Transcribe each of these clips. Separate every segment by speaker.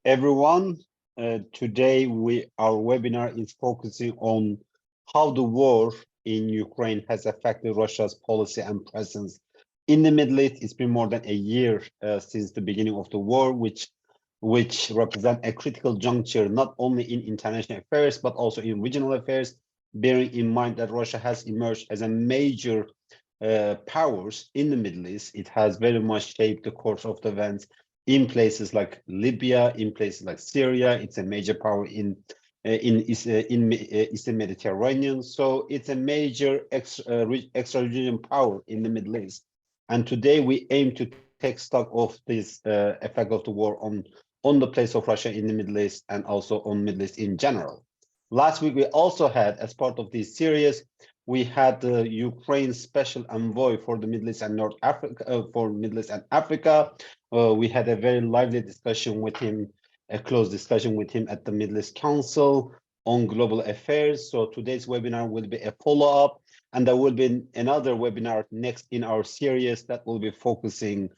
Speaker 1: everyone. Today our webinar is focusing on how the war in Ukraine has affected Russia's policy and presence in the Middle East. It's been more than a year since the beginning of the war, which represent a critical juncture not only in international affairs but also in regional affairs, bearing in mind that Russia has emerged as a major powers in the Middle East. It has very much shaped the course of the events in places like Libya, in places like Syria. It's a major power in Eastern Mediterranean. So it's a major extra-regional power in the Middle East. And today we aim to take stock of this effect of the war on the place of Russia in the Middle East and also on Middle East in general. Last week, we also had, as part of this series, we had the Ukraine Special Envoy for the Middle East and North Africa, for Middle East and Africa. We had a very lively discussion with him, a close discussion with him at the Middle East Council on global affairs. So today's webinar will be a follow-up, and there will be another webinar next in our series that will be focusing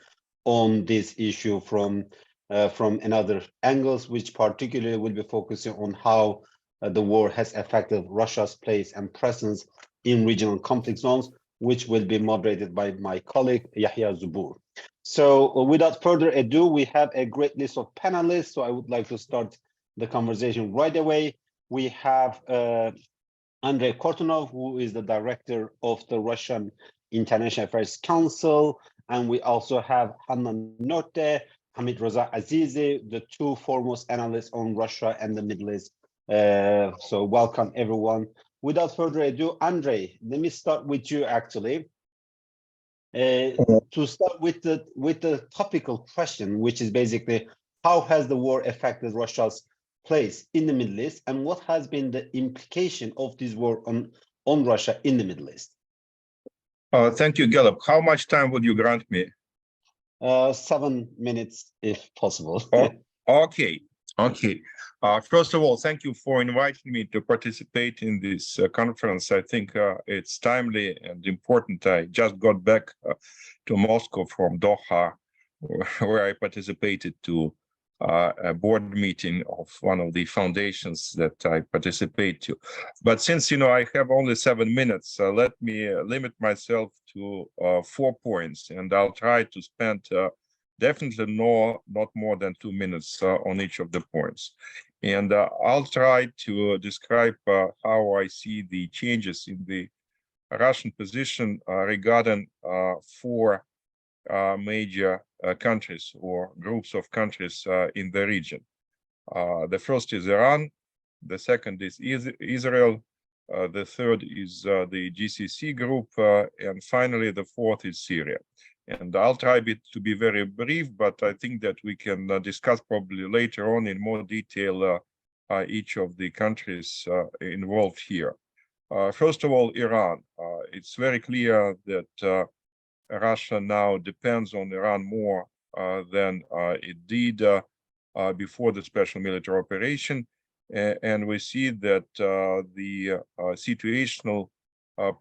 Speaker 1: on this issue from another angles, which particularly will be focusing on how the war has affected Russia's place and presence in regional conflict zones, which will be moderated by my colleague, Yahya Zubur. So without further ado, we have a great list of panelists, so I would like to start the conversation right away. We have Andrey Kortunov, who is the director of the Russian International Affairs Council, and we also have Hanna Notte, Hamidreza Azizi, the two foremost analysts on Russia and the Middle East. So welcome everyone. Without further ado, Andrey, let me start with you actually. To start with the topical question, which is basically how has the war affected Russia's place in the Middle East, and what has been the implication of this war on Russia in the Middle East?
Speaker 2: Thank you, Galip. How much time would you grant me?
Speaker 1: 7 minutes, if possible.
Speaker 2: Okay. First of all, thank you for inviting me to participate in this conference. I think it's timely and important. I just got back to Moscow from Doha, where I participated to a board meeting of one of the foundations that I participate to. But since, I have only 7 minutes, let me limit myself to 4 points, and I'll try to spend definitely not more than 2 minutes on each of the points. And I'll try to describe how I see the changes in the Russian position regarding 4 major countries or groups of countries in the region. The first is Iran, the second is Israel, the third is the GCC group, and finally the fourth is Syria. And I'll try to be very brief, but I think that we can discuss probably later on in more detail each of the countries involved here. First of all, Iran. It's very clear that Russia now depends on Iran more than it did before the special military operation. And we see that the situational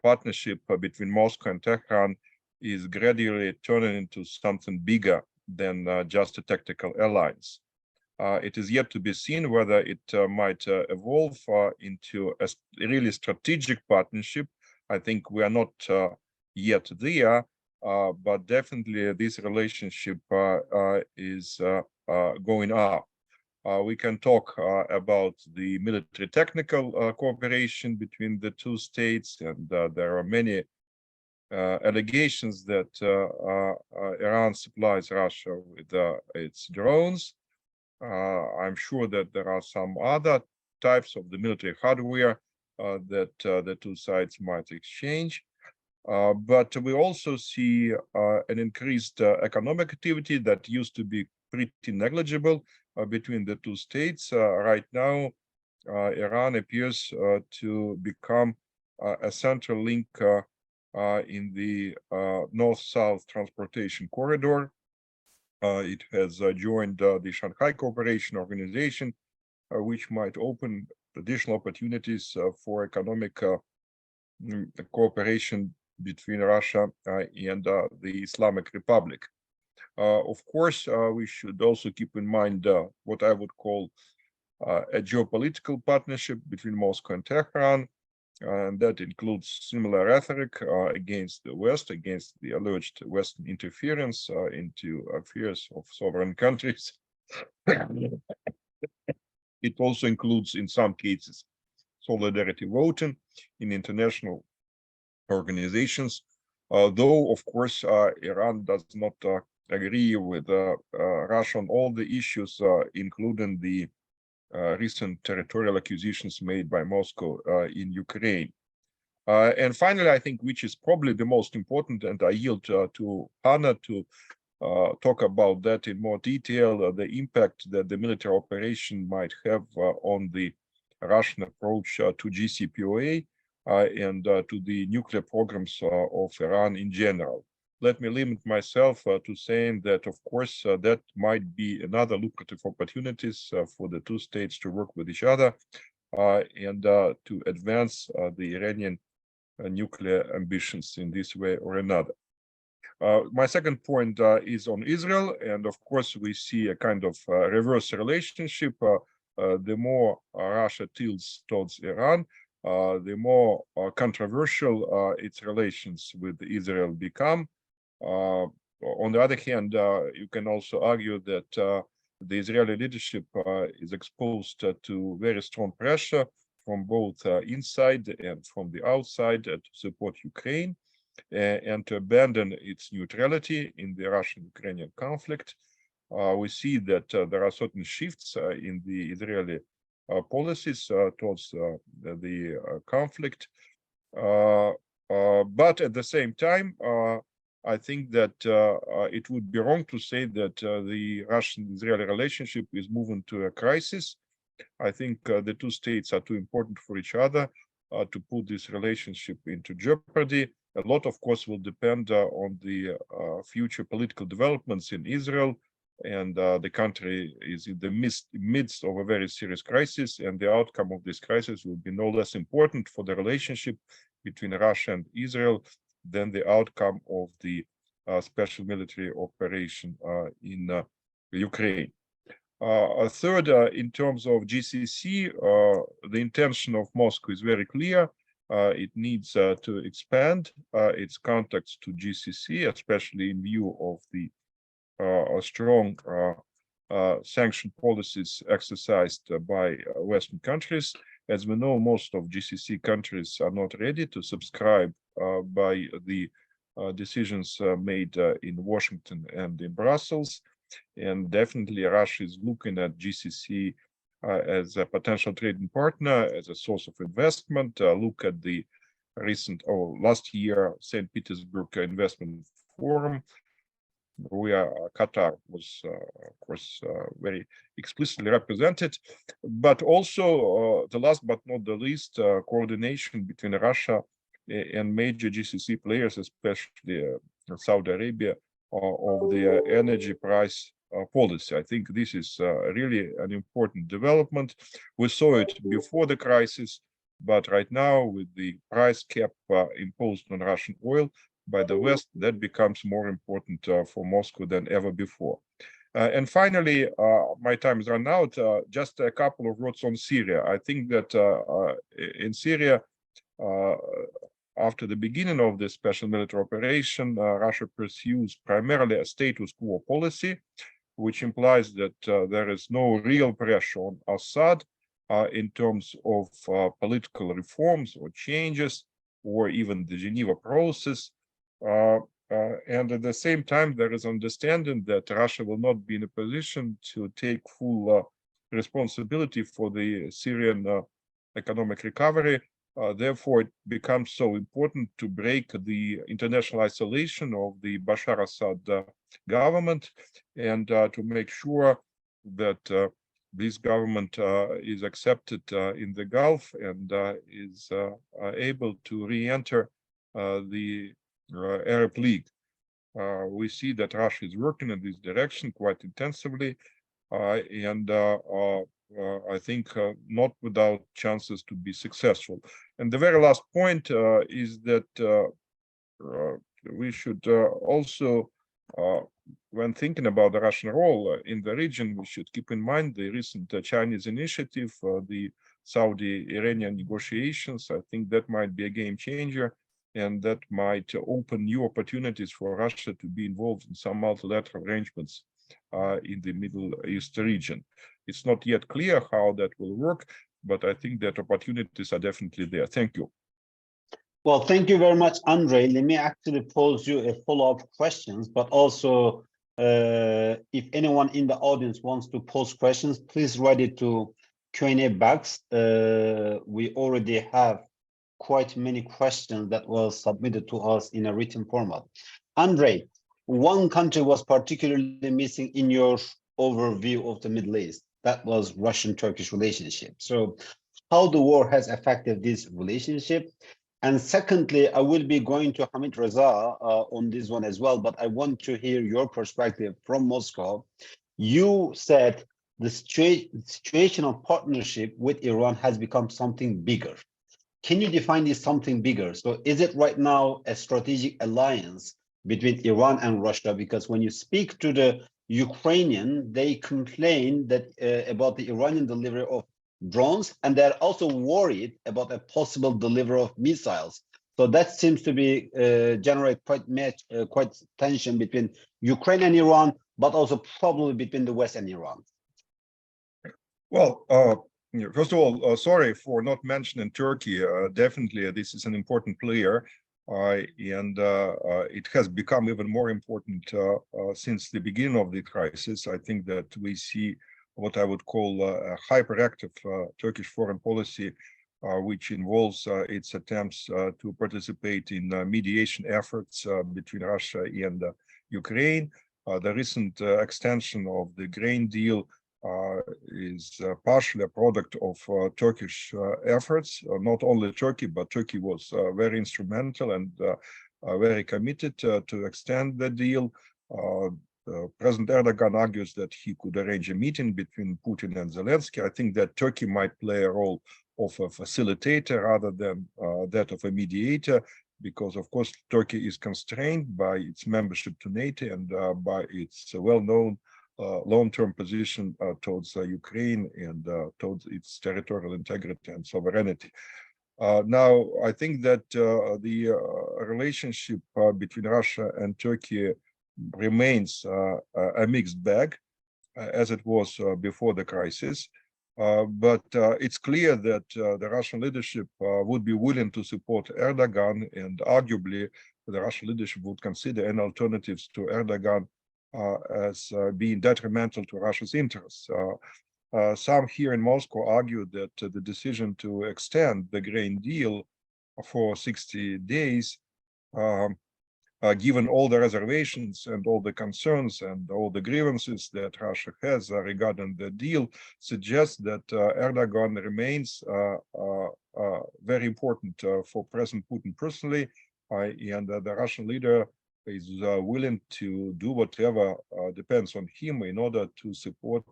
Speaker 2: partnership between Moscow and Tehran is gradually turning into something bigger than just a tactical alliance. It is yet to be seen whether it might evolve into a really strategic partnership. I think we are not yet there, but definitely this relationship is going up. We can talk about the military technical cooperation between the two states, and there are many allegations that Iran supplies Russia with its drones. I'm sure that there are some other types of the military hardware that the two sides might exchange. But we also see an increased economic activity that used to be pretty negligible between the two states. Right now, Iran appears to become a central link in the north-south transportation corridor. It has joined the Shanghai Cooperation Organization, which might open additional opportunities for economic cooperation between Russia and the Islamic Republic. Of course, we should also keep in mind what I would call a geopolitical partnership between Moscow and Tehran, and that includes similar rhetoric against the West, against the alleged Western interference into affairs of sovereign countries. It also includes, in some cases, solidarity voting in international organizations, though, of course, Iran does not agree with Russia on all the issues, including the recent territorial acquisitions made by Moscow in Ukraine. And finally, I think, which is probably the most important, and I yield to Hanna to talk about that in more detail, the impact that the military operation might have on the Russian approach to JCPOA and to the nuclear programs of Iran in general. Let me limit myself to saying that, of course, that might be another lucrative opportunities for the two states to work with each other and to advance the Iranian nuclear ambitions in this way or another. My second point is on Israel, and of course we see a kind of reverse relationship. The more Russia tilts towards Iran, the more controversial its relations with Israel become. On the other hand, you can also argue that the Israeli leadership is exposed to very strong pressure from both inside and from the outside to support Ukraine and to abandon its neutrality in the Russian-Ukrainian conflict. We see that there are certain shifts in the Israeli policies towards the conflict. But at the same time, I think that it would be wrong to say that the Russian-Israeli relationship is moving to a crisis. I think the two states are too important for each other to put this relationship into jeopardy. A lot, of course, will depend on the future political developments in Israel, and the country is in the midst of a very serious crisis, and the outcome of this crisis will be no less important for the relationship between Russia and Israel than the outcome of the special military operation in Ukraine. Third, in terms of GCC, the intention of Moscow is very clear. It needs to expand its contacts to GCC, especially in view of the strong sanction policies exercised by Western countries. As we know, most of GCC countries are not ready to subscribe by the decisions made in Washington and in Brussels. And definitely Russia is looking at GCC as a potential trading partner, as a source of investment. Look at the recent, last year, St. Petersburg Investment Forum, where Qatar was, of course, very explicitly represented. But also, the last but not the least, coordination between Russia and major GCC players, especially Saudi Arabia, of the energy price policy. I think this is really an important development. We saw it before the crisis, but right now with the price cap imposed on Russian oil by the West, that becomes more important for Moscow than ever before. And finally, my time is run out. Just a couple of words on Syria. I think that in Syria, after the beginning of the special military operation, Russia pursues primarily a status quo policy, which implies that there is no real pressure on Assad in terms of political reforms or changes, or even the Geneva process. And at the same time, there is understanding that Russia will not be in a position to take full responsibility for the Syrian economic recovery. Therefore, it becomes so important to break the international isolation of the Bashar Assad government and to make sure that this government is accepted in the Gulf and is able to re-enter the Arab League. We see that Russia is working in this direction quite intensively, and I think not without chances to be successful. And the very last point is that we should also when thinking about the Russian role in the region, we should keep in mind the recent Chinese initiative, the Saudi-Iranian negotiations. I think that might be a game changer, and that might open new opportunities for Russia to be involved in some multilateral arrangements in the Middle East region. It's not yet clear how that will work, but I think that opportunities are definitely there. Thank you.
Speaker 1: Well, thank you very much, Andrey. Let me actually pose you a follow-up questions, but also if anyone in the audience wants to pose questions, please write it to Q&A box. We already have quite many questions that were submitted to us in a written format. Andrey, one country was particularly missing in your overview of the Middle East. That was Russian-Turkish relationship. So how the war has affected this relationship? And secondly, I will be going to Hamidreza on this one as well, but I want to hear your perspective from Moscow. You said the situation of partnership with Iran has become something bigger. Can you define this something bigger? So is it right now a strategic alliance between Iran and Russia? Because when you speak to the Ukrainian, they complain that about the Iranian delivery of drones, and they're also worried about a possible delivery of missiles. So that seems to be generate quite tension between Ukraine and Iran, but also probably between the West and Iran.
Speaker 2: Well, first of all, sorry for not mentioning Turkey. Definitely, this is an important player, and it has become even more important since the beginning of the crisis. I think that we see what I would call a hyperactive Turkish foreign policy, which involves its attempts to participate in mediation efforts between Russia and Ukraine. The recent extension of the grain deal is partially a product of Turkish efforts. Not only Turkey, but Turkey was very instrumental and very committed to extend the deal. President Erdogan argues that he could arrange a meeting between Putin and Zelensky. I think that Turkey might play a role of a facilitator rather than that of a mediator, because of course Turkey is constrained by its membership to NATO and by its well-known long-term position towards Ukraine and towards its territorial integrity and sovereignty. Now, I think that the relationship between Russia and Turkey remains a mixed bag, as it was before the crisis. But it's clear that the Russian leadership would be willing to support Erdogan, and arguably the Russian leadership would consider any alternatives to Erdogan as being detrimental to Russia's interests. Some here in Moscow argue that the decision to extend the grain deal for 60 days given all the reservations and all the concerns and all the grievances that Russia has regarding the deal, suggests that Erdogan remains very important for President Putin personally, and the Russian leader is willing to do whatever depends on him in order to support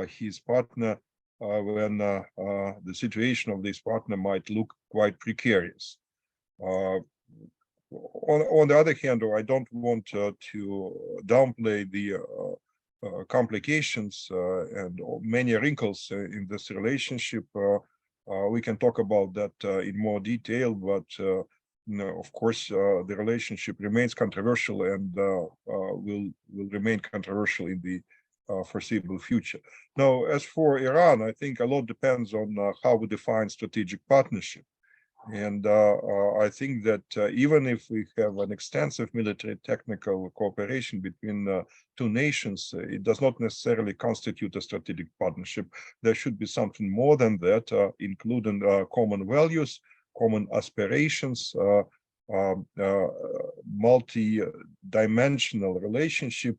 Speaker 2: his partner when the situation of this partner might look quite precarious. On the other hand, I don't want to downplay the complications and many wrinkles in this relationship. We can talk about that in more detail, but of course, the relationship remains controversial and will remain controversial in the foreseeable future. Now, as for Iran, I think a lot depends on how we define strategic partnership. And I think that even if we have an extensive military technical cooperation between two nations, it does not necessarily constitute a strategic partnership. There should be something more than that, including common values, common aspirations, multi-dimensional relationship,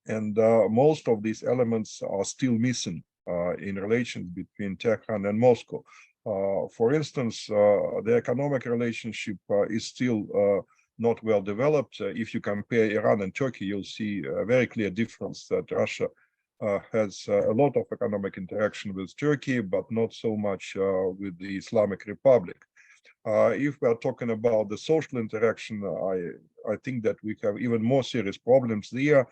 Speaker 2: and most of these elements are still missing in relations between Tehran and Moscow. For instance, the economic relationship is still not well developed. If you compare Iran and Turkey, you'll see a very clear difference that Russia has a lot of economic interaction with Turkey, but not so much with the Islamic Republic. If we are talking about the social interaction, I think that we have even more serious problems there.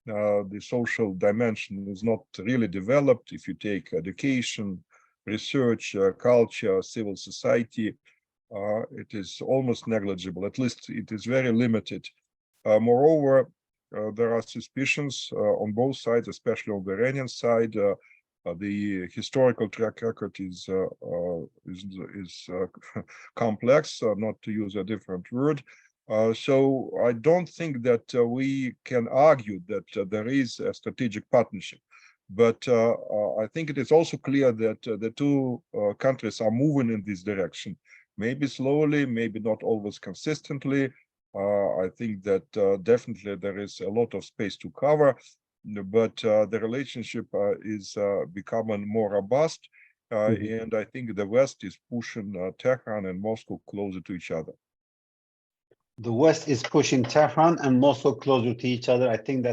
Speaker 2: The social dimension is not really developed. If you take education, research, culture, civil society, it is almost negligible. At least it is very limited. Moreover, there are suspicions on both sides, especially on the Iranian side. The historical track record is complex, not to use a different word. So I don't think that we can argue that there is a strategic partnership. But I think it is also clear that the two countries are moving in this direction, maybe slowly, maybe not always consistently. I think that definitely there is a lot of space to cover, but the relationship is becoming more robust. And I think the West is pushing Tehran and Moscow closer to each other.
Speaker 1: The West is pushing Tehran and Moscow closer to each other. I think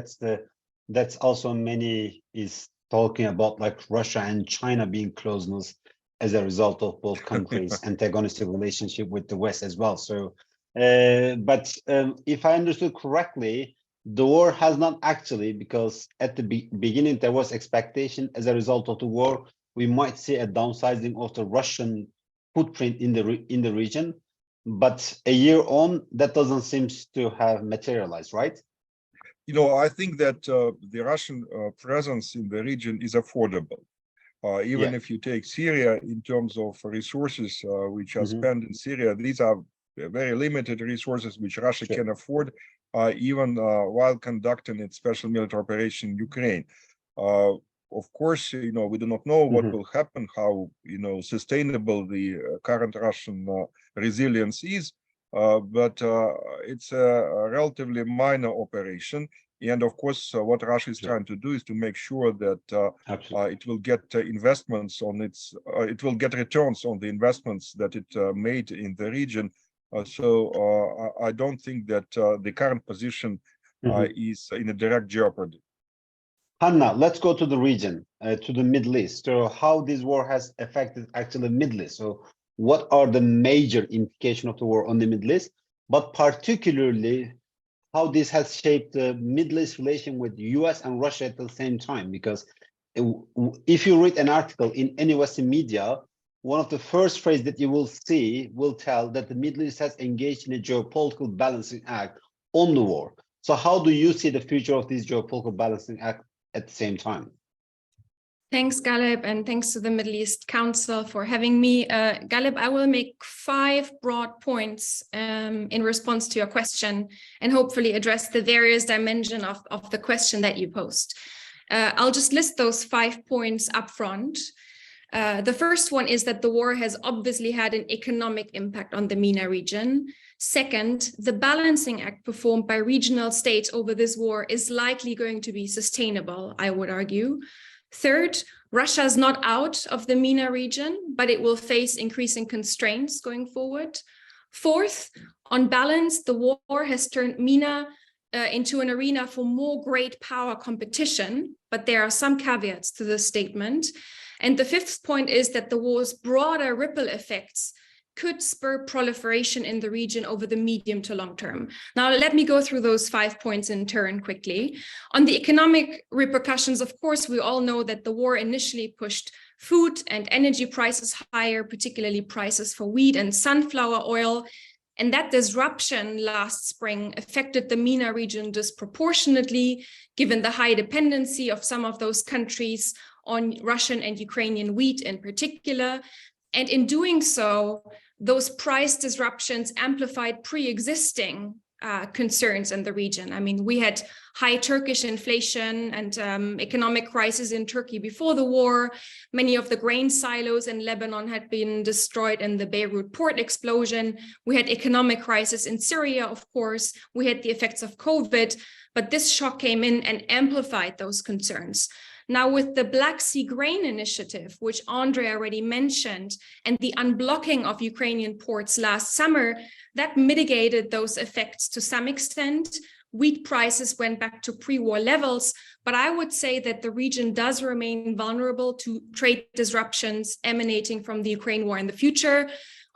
Speaker 1: that's also many is talking about, like Russia and China being closeness as a result of both countries' antagonistic relationship with the West as well. So, but if I understood correctly, the war has not actually, because at the beginning there was expectation as a result of the war, we might see a downsizing of the Russian footprint in the region. But a year on, that doesn't seem to have materialized, right?
Speaker 2: You know, I think that the Russian presence in the region is affordable. Even if you take Syria in terms of resources which are spent in Syria, these are very limited resources which Russia can afford, even while conducting its special military operation in Ukraine. Of course, you know, we do not know what will happen, how, you know, sustainable the current Russian resilience is, but it's a relatively minor operation. And of course, what Russia is trying to do is to make sure that it will get investments on its, it will get returns on the investments that it made in the region. So I don't think that the current position is in a direct jeopardy.
Speaker 1: Hanna, let's go to the region, to the Middle East. So how this war has affected actually the Middle East. So what are the major implications of the war on the Middle East, but particularly how this has shaped the Middle East relation with the US and Russia at the same time? Because if you read an article in any Western media, one of the first phrases that you will see will tell that the Middle East has engaged in a geopolitical balancing act on the war. So how do you see the future of this geopolitical balancing act at the same time?
Speaker 3: Thanks, Galip, and thanks to the Middle East Council for having me. Galip, I will make 5 broad points in response to your question and hopefully address the various dimensions of the question that you posed. I'll just list those 5 points up front. The first one is that the war has obviously had an economic impact on the MENA region. Second, the balancing act performed by regional states over this war is likely going to be sustainable, I would argue. Third, Russia is not out of the MENA region, but it will face increasing constraints going forward. Fourth, on balance, the war has turned MENA into an arena for more great power competition, but there are some caveats to this statement. And the fifth point is that the war's broader ripple effects could spur proliferation in the region over the medium to long term. Now, let me go through those 5 points in turn quickly. On the economic repercussions, of course, we all know that the war initially pushed food and energy prices higher, particularly prices for wheat and sunflower oil. And that disruption last spring affected the MENA region disproportionately, given the high dependency of some of those countries on Russian and Ukrainian wheat in particular. And in doing so, those price disruptions amplified pre-existing concerns in the region. I mean, we had high Turkish inflation and economic crisis in Turkey before the war. Many of the grain silos in Lebanon had been destroyed in the Beirut port explosion. We had economic crisis in Syria, of course. We had the effects of COVID, but this shock came in and amplified those concerns. Now, with the Black Sea Grain Initiative, which Andrey already mentioned, and the unblocking of Ukrainian ports last summer, that mitigated those effects to some extent. Wheat prices went back to pre-war levels, but I would say that the region does remain vulnerable to trade disruptions emanating from the Ukraine war in the future.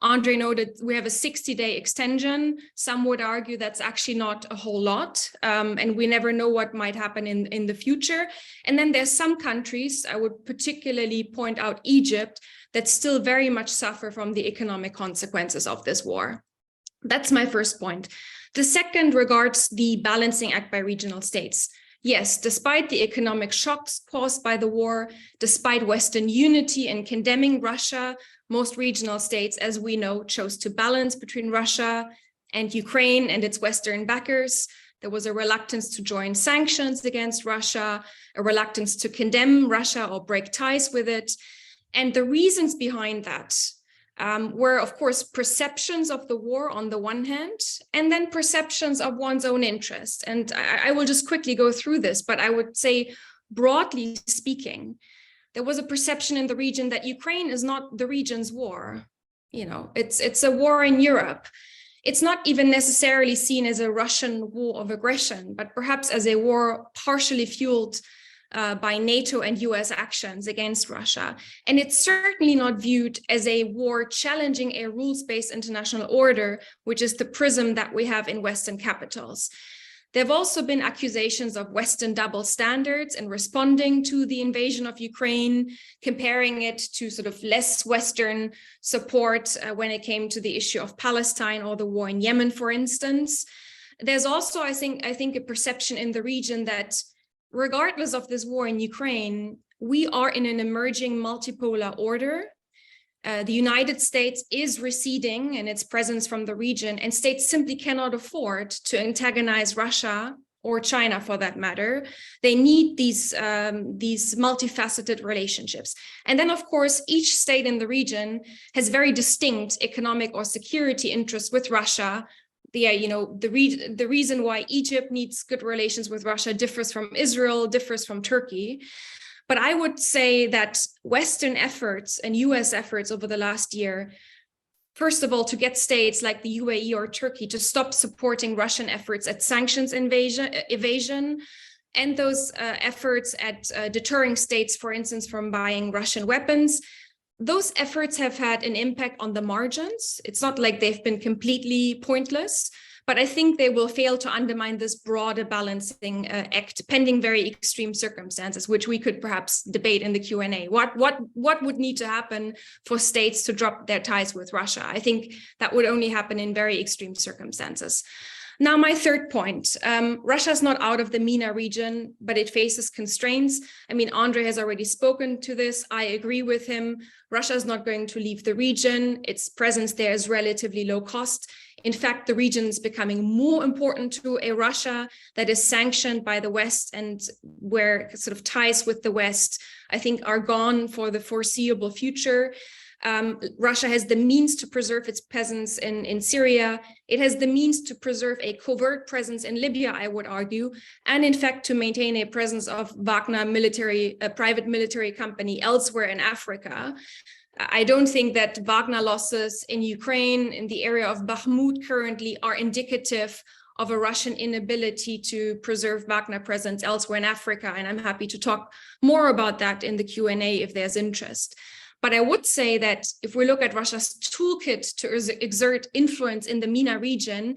Speaker 3: Andrey noted we have a 60-day extension. Some would argue that's actually not a whole lot, and we never know what might happen in the future. And then there's some countries, I would particularly point out Egypt, that still very much suffer from the economic consequences of this war. That's my first point. The second regards the balancing act by regional states. Yes, despite the economic shocks caused by the war, despite Western unity in condemning Russia, most regional states, as we know, chose to balance between Russia and Ukraine and its Western backers. There was a reluctance to join sanctions against Russia, a reluctance to condemn Russia or break ties with it. And the reasons behind that were, of course, perceptions of the war on the one hand, and then perceptions of one's own interest. And I will just quickly go through this, but I would say, broadly speaking, there was a perception in the region that Ukraine is not the region's war. You know, it's a war in Europe. It's not even necessarily seen as a Russian war of aggression, but perhaps as a war partially fueled by NATO and US actions against Russia. And it's certainly not viewed as a war challenging a rules-based international order, which is the prism that we have in Western capitals. There have also been accusations of Western double standards in responding to the invasion of Ukraine, comparing it to sort of less Western support when it came to the issue of Palestine or the war in Yemen, for instance. There's also, I think, a perception in the region that regardless of this war in Ukraine, we are in an emerging multipolar order. The United States is receding in its presence from the region, and states simply cannot afford to antagonize Russia or China, for that matter. They need these multifaceted relationships. And then, of course, each state in the region has very distinct economic or security interests with Russia. The reason why Egypt needs good relations with Russia differs from Israel, differs from Turkey. But I would say that Western efforts and US efforts over the last year, first of all, to get states like the UAE or Turkey to stop supporting Russian efforts at sanctions evasion, and those efforts at deterring states, for instance, from buying Russian weapons, those efforts have had an impact on the margins. It's not like they've been completely pointless, but I think they will fail to undermine this broader balancing act, pending very extreme circumstances, which we could perhaps debate in the Q&A. What would need to happen for states to drop their ties with Russia? I think that would only happen in very extreme circumstances. Now, my third point, Russia is not out of the MENA region, but it faces constraints. I mean, Andrey has already spoken to this. I agree with him. Russia is not going to leave the region. Its presence there is relatively low cost. In fact, the region is becoming more important to a Russia that is sanctioned by the West and where sort of ties with the West, I think, are gone for the foreseeable future. Russia has the means to preserve its presence in Syria. It has the means to preserve a covert presence in Libya, I would argue, and in fact to maintain a presence of Wagner private military company elsewhere in Africa. I don't think that Wagner losses in Ukraine, in the area of Bakhmut currently, are indicative of a Russian inability to preserve Wagner presence elsewhere in Africa. And I'm happy to talk more about that in the Q&A if there's interest. But I would say that if we look at Russia's toolkit to exert influence in the MENA region,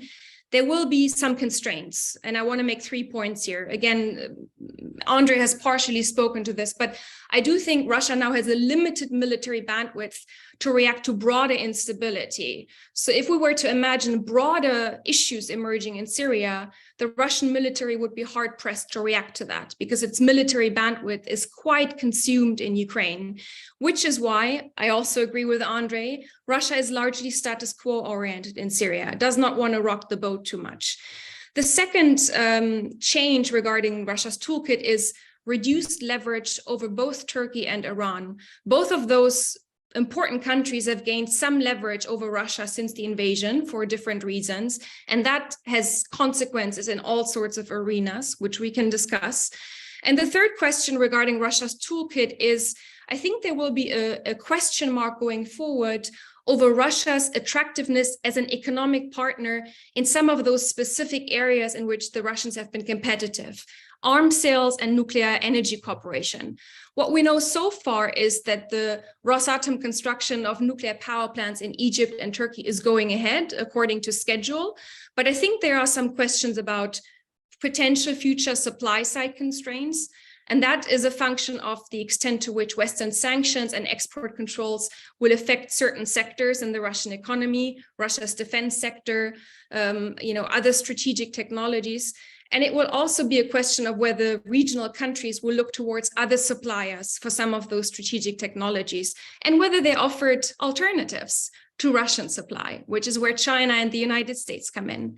Speaker 3: there will be some constraints. And I want to make 3 points here. Again, Andrey has partially spoken to this, but I do think Russia now has a limited military bandwidth to react to broader instability. So if we were to imagine broader issues emerging in Syria, the Russian military would be hard pressed to react to that because its military bandwidth is quite consumed in Ukraine, which is why I also agree with Andrey. Russia is largely status quo oriented in Syria. It does not want to rock the boat too much. The second change regarding Russia's toolkit is reduced leverage over both Turkey and Iran. Both of those important countries have gained some leverage over Russia since the invasion for different reasons, and that has consequences in all sorts of arenas, which we can discuss. And the third question regarding Russia's toolkit is, I think there will be a question mark going forward over Russia's attractiveness as an economic partner in some of those specific areas in which the Russians have been competitive. Arms sales and nuclear energy cooperation. What we know so far is that the Rosatom construction of nuclear power plants in Egypt and Turkey is going ahead according to schedule. But I think there are some questions about potential future supply side constraints. And that is a function of the extent to which Western sanctions and export controls will affect certain sectors in the Russian economy, Russia's defense sector, other strategic technologies. And it will also be a question of whether regional countries will look towards other suppliers for some of those strategic technologies and whether they offered alternatives to Russian supply, which is where China and the United States come in.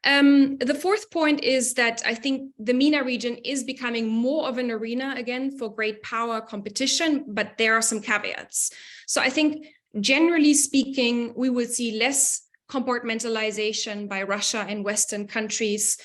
Speaker 3: The fourth point is that I think the MENA region is becoming more of an arena again for great power competition, but there are some caveats. So I think generally speaking, we will see less compartmentalization by Russia and Western countries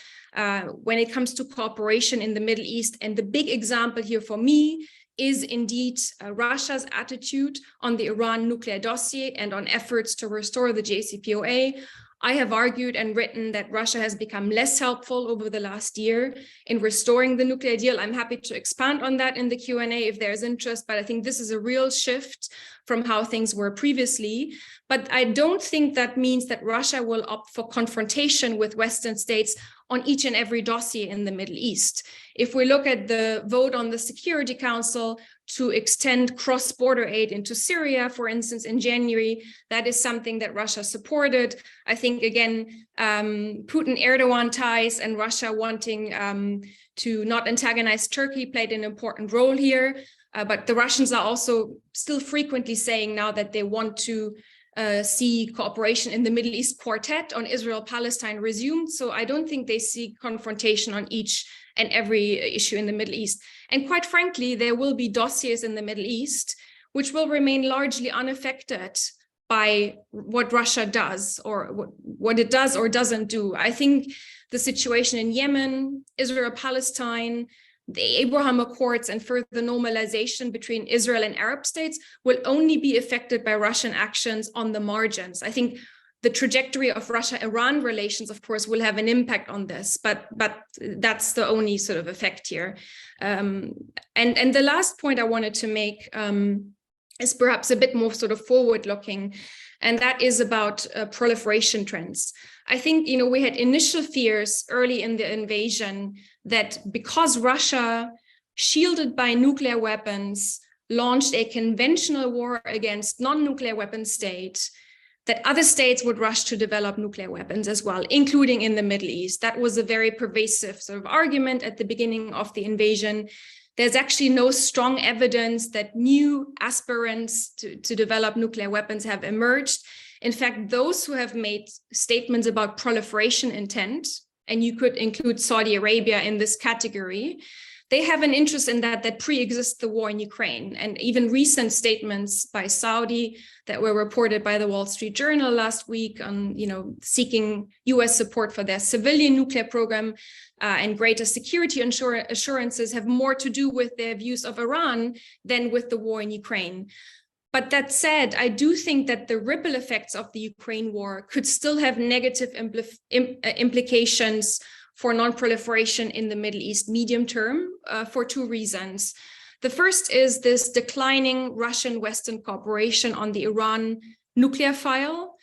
Speaker 3: when it comes to cooperation in the Middle East. And the big example here for me is indeed Russia's attitude on the Iran nuclear dossier and on efforts to restore the JCPOA. I have argued and written that Russia has become less helpful over the last year in restoring the nuclear deal. I'm happy to expand on that in the Q&A if there's interest, but I think this is a real shift from how things were previously. But I don't think that means that Russia will opt for confrontation with Western states on each and every dossier in the Middle East. If we look at the vote on the Security Council to extend cross-border aid into Syria, for instance, in January, that is something that Russia supported. I think, again, Putin-Erdogan ties and Russia wanting to not antagonize Turkey played an important role here. But the Russians are also still frequently saying now that they want to see cooperation in the Middle East Quartet on Israel-Palestine resumed. So I don't think they see confrontation on each and every issue in the Middle East. And quite frankly, there will be dossiers in the Middle East which will remain largely unaffected by what Russia does or what it does or doesn't do. I think the situation in Yemen, Israel-Palestine, the Abraham Accords and further normalization between Israel and Arab states will only be affected by Russian actions on the margins. I think the trajectory of Russia-Iran relations, of course, will have an impact on this, but that's the only sort of effect here. And the last point I wanted to make is perhaps a bit more sort of forward-looking, and that is about proliferation trends. I think, we had initial fears early in the invasion that because Russia, shielded by nuclear weapons, launched a conventional war against non-nuclear weapon states, that other states would rush to develop nuclear weapons as well, including in the Middle East. That was a very pervasive sort of argument at the beginning of the invasion. There's actually no strong evidence that new aspirants to develop nuclear weapons have emerged. In fact, those who have made statements about proliferation intent, and you could include Saudi Arabia in this category, they have an interest in that pre-exists the war in Ukraine. And even recent statements by Saudi that were reported by the Wall Street Journal last week on, seeking US support for their civilian nuclear program and greater security assurances have more to do with their views of Iran than with the war in Ukraine. But that said, I do think that the ripple effects of the Ukraine war could still have negative implications for non-proliferation in the Middle East medium term for two reasons. The first is this declining Russian-Western cooperation on the Iran nuclear file.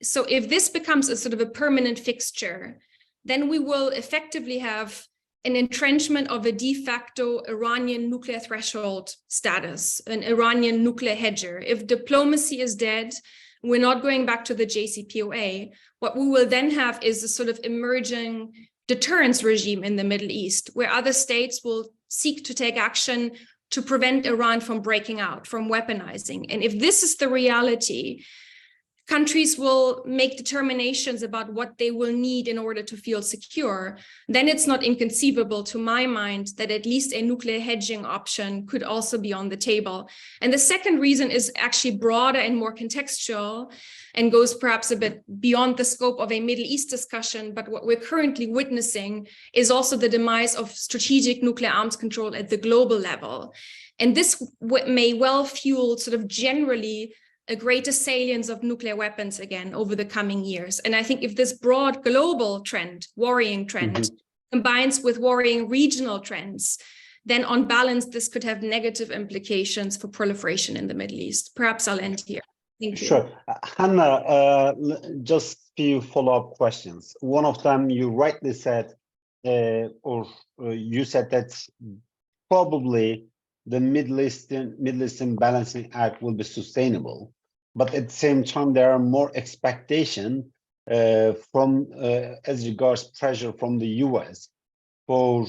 Speaker 3: So if this becomes a sort of a permanent fixture, then we will effectively have an entrenchment of a de facto Iranian nuclear threshold status, an Iranian nuclear hedger. If diplomacy is dead, we're not going back to the JCPOA. What we will then have is a sort of emerging deterrence regime in the Middle East, where other states will seek to take action to prevent Iran from breaking out, from weaponizing. And if this is the reality, countries will make determinations about what they will need in order to feel secure, then it's not inconceivable to my mind that at least a nuclear hedging option could also be on the table. And the second reason is actually broader and more contextual and goes perhaps a bit beyond the scope of a Middle East discussion, but what we're currently witnessing is also the demise of strategic nuclear arms control at the global level. And this may well fuel sort of generally a greater salience of nuclear weapons again over the coming years. And I think if this broad global trend, worrying trend, combines with worrying regional trends, then on balance, this could have negative implications for proliferation in the Middle East. Perhaps I'll end here. Thank you.
Speaker 1: Sure. Hanna, just a few follow-up questions. One of them, you rightly said, you said that probably the Middle Eastern Balancing Act will be sustainable, but at the same time, there are more expectation from as regards pressure from the US for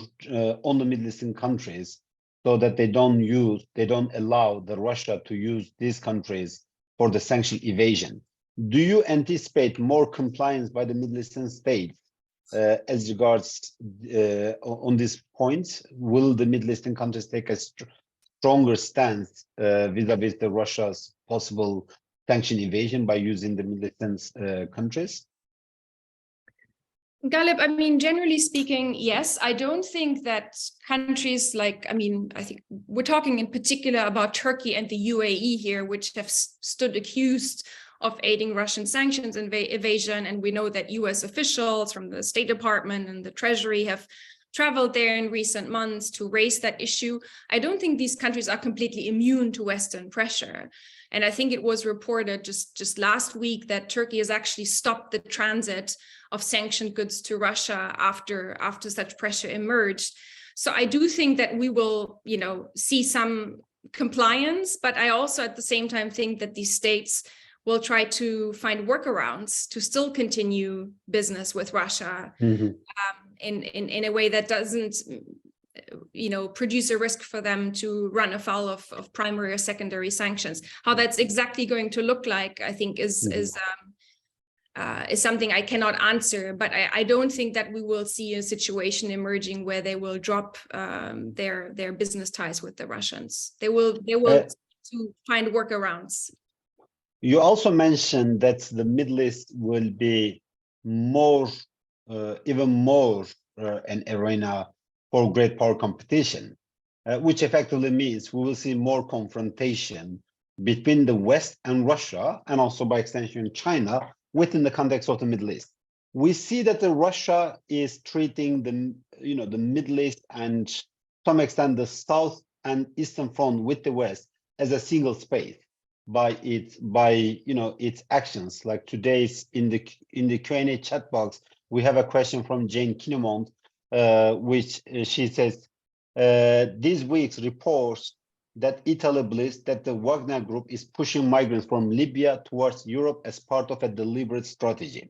Speaker 1: on the Middle Eastern countries, so that they don't allow the Russia to use these countries for the sanction evasion. Do you anticipate more compliance by the Middle Eastern states as regards on this point? Will the Middle Eastern countries take a stronger stance vis-a-vis the Russia's possible sanction evasion by using the Middle Eastern countries?
Speaker 3: Galip, I mean, generally speaking, yes. I don't think that countries like, I think we're talking in particular about Turkey and the UAE here, which have stood accused of aiding Russian sanctions and evasion. And we know that US officials from the State Department and the Treasury have traveled there in recent months to raise that issue. I don't think these countries are completely immune to Western pressure. And I think it was reported just last week that Turkey has actually stopped the transit of sanctioned goods to Russia after such pressure emerged. So I do think that we will, see some compliance, but I also at the same time think that these states will try to find workarounds to still continue business with Russia in a way that doesn't produce a risk for them to run afoul of primary or secondary sanctions. How that's exactly going to look like, I think, is something I cannot answer. But I don't think that we will see a situation emerging where they will drop their business ties with the Russians. They will to find workarounds.
Speaker 1: You also mentioned that the Middle East will be even more an arena for great power competition, which effectively means we will see more confrontation between the West and Russia, and also by extension China, within the context of the Middle East. We see that the Russia is treating the Middle East and to some extent the South and Eastern Front with the West as a single space by its actions. Like today's in the Q&A chat box, we have a question from Jane Kinemont, which she says, this week's reports that Italy believes that the Wagner Group is pushing migrants from Libya towards Europe as part of a deliberate strategy.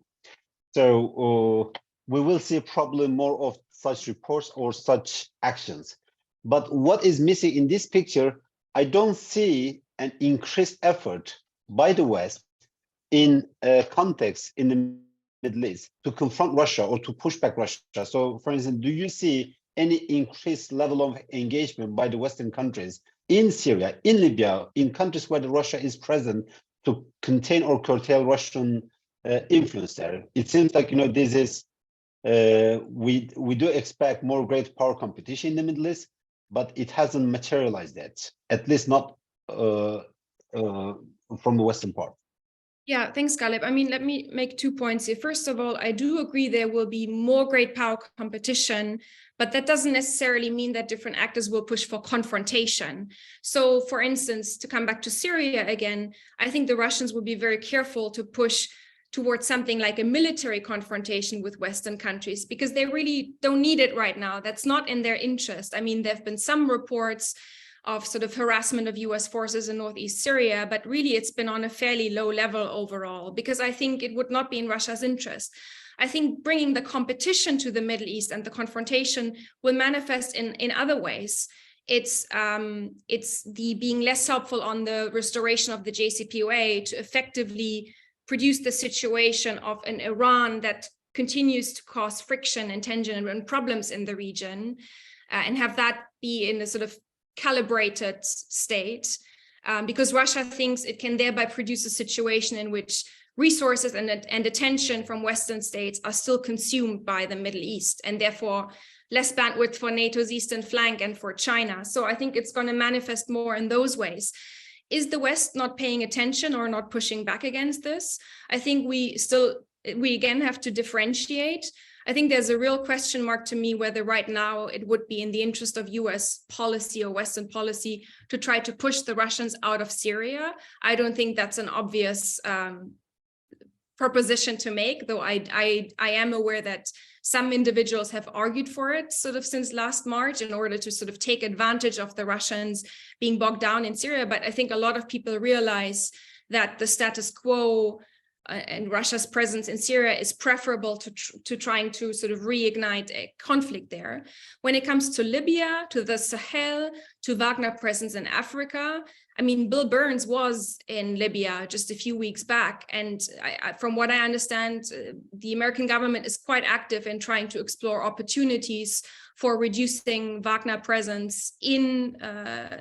Speaker 1: So we will see probably more of such reports or such actions. But what is missing in this picture, I don't see an increased effort by the West in context in the Middle East to confront Russia or to push back Russia. So, for instance, do you see any increased level of engagement by the Western countries in Syria, in Libya, in countries where the Russia is present to contain or curtail Russian influence there? It seems like, this is, we do expect more great power competition in the Middle East, but it hasn't materialized yet, at least not from the Western part.
Speaker 3: Yeah, thanks, Galip. I mean, let me make 2 points here. First of all, I do agree there will be more great power competition, but that doesn't necessarily mean that different actors will push for confrontation. So, for instance, to come back to Syria again, I think the Russians will be very careful to push towards something like a military confrontation with Western countries, because they really don't need it right now. That's not in their interest. I mean, there have been some reports of sort of harassment of US forces in northeast Syria, but really it's been on a fairly low level overall, because I think it would not be in Russia's interest. I think bringing the competition to the Middle East and the confrontation will manifest in other ways. It's the being less helpful on the restoration of the JCPOA to effectively produce the situation of an Iran that continues to cause friction and tension and problems in the region, and have that be in a sort of calibrated state, because Russia thinks it can thereby produce a situation in which resources and attention from Western states are still consumed by the Middle East, and therefore less bandwidth for NATO's eastern flank and for China. So I think it's going to manifest more in those ways. Is the West not paying attention or not pushing back against this? I think we again have to differentiate. I think there's a real question mark to me whether right now it would be in the interest of US policy or Western policy to try to push the Russians out of Syria. I don't think that's an obvious proposition to make, though I am aware that some individuals have argued for it sort of since last March in order to sort of take advantage of the Russians being bogged down in Syria. But I think a lot of people realize that the status quo and Russia's presence in Syria is preferable to trying to sort of reignite a conflict there. When it comes to Libya, to the Sahel, to Wagner presence in Africa, I mean, Bill Burns was in Libya just a few weeks back. And from what I understand, the American government is quite active in trying to explore opportunities for reducing Wagner presence in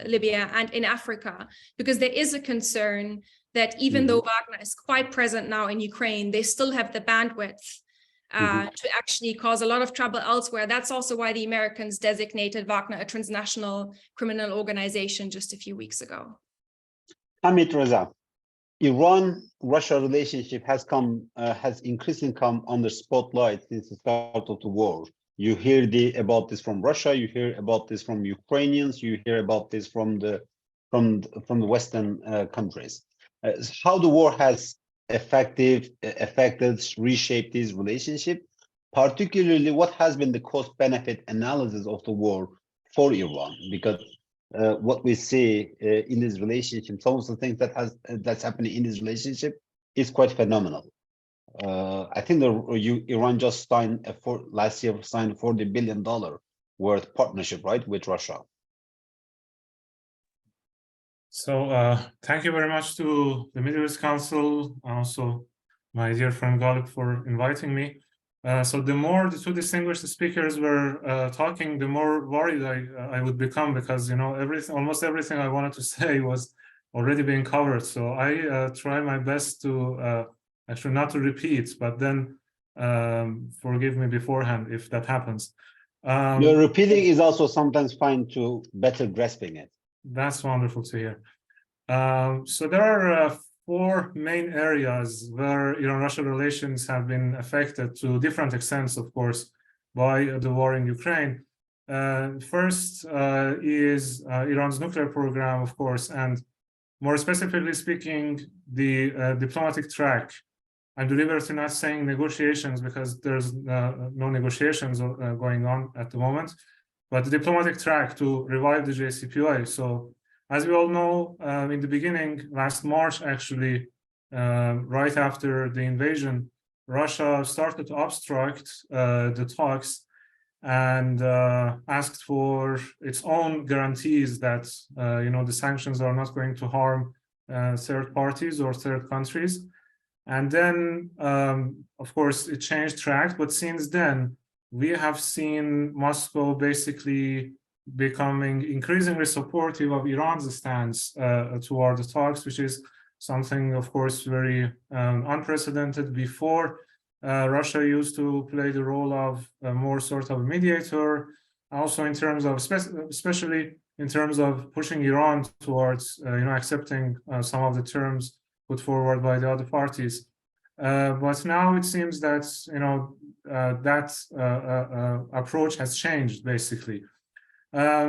Speaker 3: Libya and in Africa, because there is a concern that even though Wagner is quite present now in Ukraine, they still have the bandwidth to actually cause a lot of trouble elsewhere. That's also why the Americans designated Wagner a transnational criminal organization just a few weeks ago.
Speaker 1: Hamidreza, Iran-Russia relationship has increasingly come under spotlight since the start of the war. You hear about this from Russia, you hear about this from Ukrainians, you hear about this from the Western countries. How the war has affected, reshaped this relationship, particularly what has been the cost-benefit analysis of the war for Iran? Because what we see in this relationship, some of the things that's happening in this relationship is quite phenomenal. I think Iran just signed last year signed $40 billion worth partnership, right, with Russia.
Speaker 4: So thank you very much to the Middle East Council, also my dear friend Galip for inviting me. So the more the two distinguished speakers were talking, the more worried I would become, because almost everything I wanted to say was already being covered. So I try my best to actually not to repeat, but then forgive me beforehand if that happens.
Speaker 1: Your repeating is also sometimes fine to better grasping it.
Speaker 4: That's wonderful to hear. So there are four main areas where Iran-Russia relations have been affected to different extents, of course, by the war in Ukraine. First is Iran's nuclear program, of course, and more specifically speaking, the diplomatic track. I'm deliberately not saying negotiations because there's no negotiations going on at the moment, but the diplomatic track to revive the JCPOA. So as we all know, in the beginning, last March, actually, right after the invasion, Russia started to obstruct the talks and asked for its own guarantees that, the sanctions are not going to harm third parties or third countries. And then, of course, it changed track. But since then, we have seen Moscow basically becoming increasingly supportive of Iran's stance toward the talks, which is something, of course, very unprecedented. Before, Russia used to play the role of more sort of mediator, also in terms of, especially in terms of pushing Iran towards, accepting some of the terms put forward by the other parties. But now it seems that, that approach has changed, basically.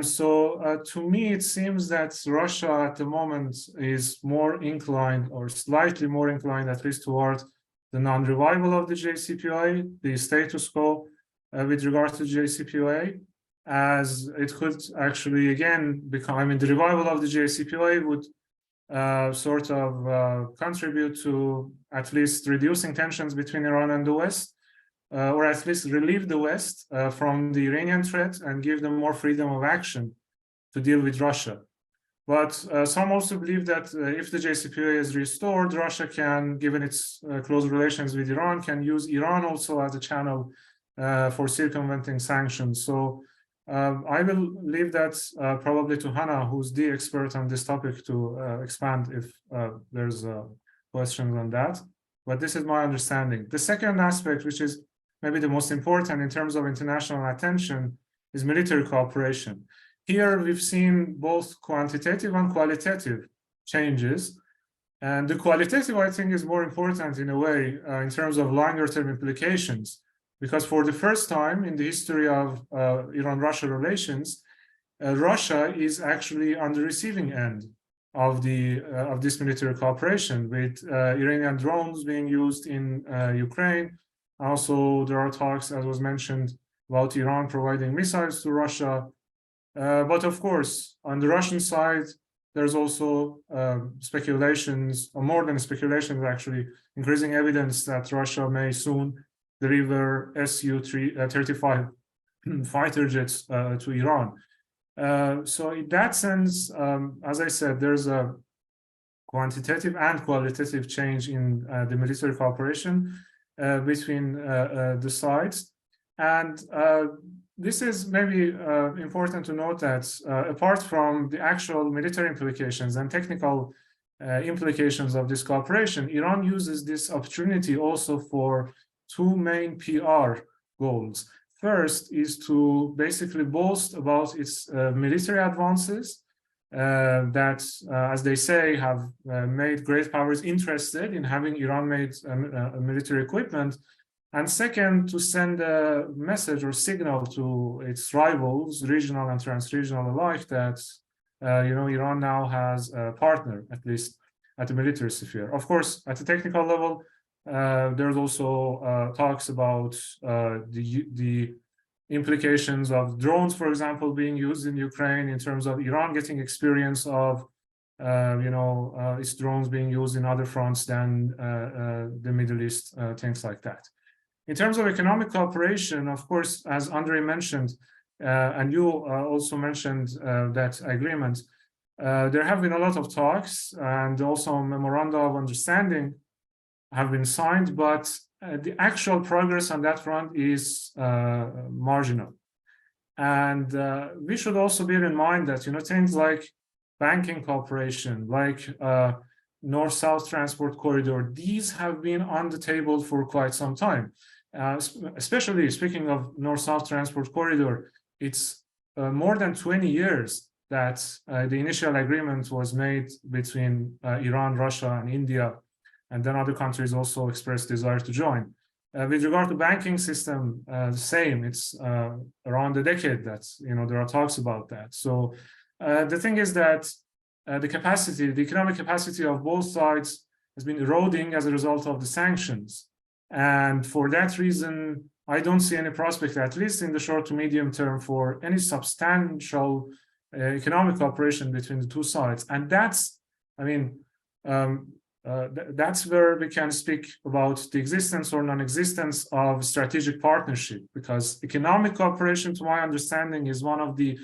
Speaker 4: So to me, it seems that Russia at the moment is more inclined, or slightly more inclined, at least toward the non-revival of the JCPOA, the status quo with regard to JCPOA, as it could actually again become, the revival of the JCPOA would sort of contribute to at least reducing tensions between Iran and the West, or at least relieve the West from the Iranian threat and give them more freedom of action to deal with Russia. But some also believe that if the JCPOA is restored, Russia can, given its close relations with Iran, can use Iran also as a channel for circumventing sanctions. So I will leave that probably to Hanna, who's the expert on this topic, to expand if there's questions on that. But this is my understanding. The second aspect, which is maybe the most important in terms of international attention, is military cooperation. Here we've seen both quantitative and qualitative changes. And the qualitative, I think, is more important in a way in terms of longer term implications. because for the first time in the history of Iran-Russia relations, Russia is actually on the receiving end of this military cooperation, with Iranian drones being used in Ukraine. Also, there are talks, as was mentioned, about Iran providing missiles to Russia. But of course, on the Russian side, there's also speculations, or more than speculations, actually, increasing evidence that Russia may soon deliver Su-35 fighter jets to Iran. So in that sense, as I said, there's a quantitative and qualitative change in the military cooperation between the sides. And this is maybe important to note that apart from the actual military implications and technical implications of this cooperation, Iran uses this opportunity also for two main PR goals. First is to basically boast about its military advances that, as they say, have made great powers interested in having Iran-made military equipment. And second, to send a message or signal to its rivals, regional and trans-regional alike, that Iran now has a partner, at least at the military sphere. Of course, at the technical level, there's also talks about the implications of drones, for example, being used in Ukraine, in terms of Iran getting experience of its drones being used in other fronts than the Middle East, things like that. In terms of economic cooperation, of course, as Andrey mentioned, and you also mentioned that agreement, there have been a lot of talks, and also memoranda of understanding have been signed, but the actual progress on that front is marginal. And we should also bear in mind that things like banking cooperation, like North-South transport corridor, these have been on the table for quite some time. Especially speaking of North-South transport corridor, it's more than 20 years that the initial agreement was made between Iran, Russia, and India, and then other countries also expressed desire to join. With regard to banking system, same. It's around a decade that there are talks about that. So the thing is that the economic capacity of both sides has been eroding as a result of the sanctions. And for that reason, I don't see any prospect, at least in the short to medium term, for any substantial economic cooperation between the two sides. And that's, that's where we can speak about the existence or non-existence of strategic partnership, because economic cooperation, to my understanding, is one of the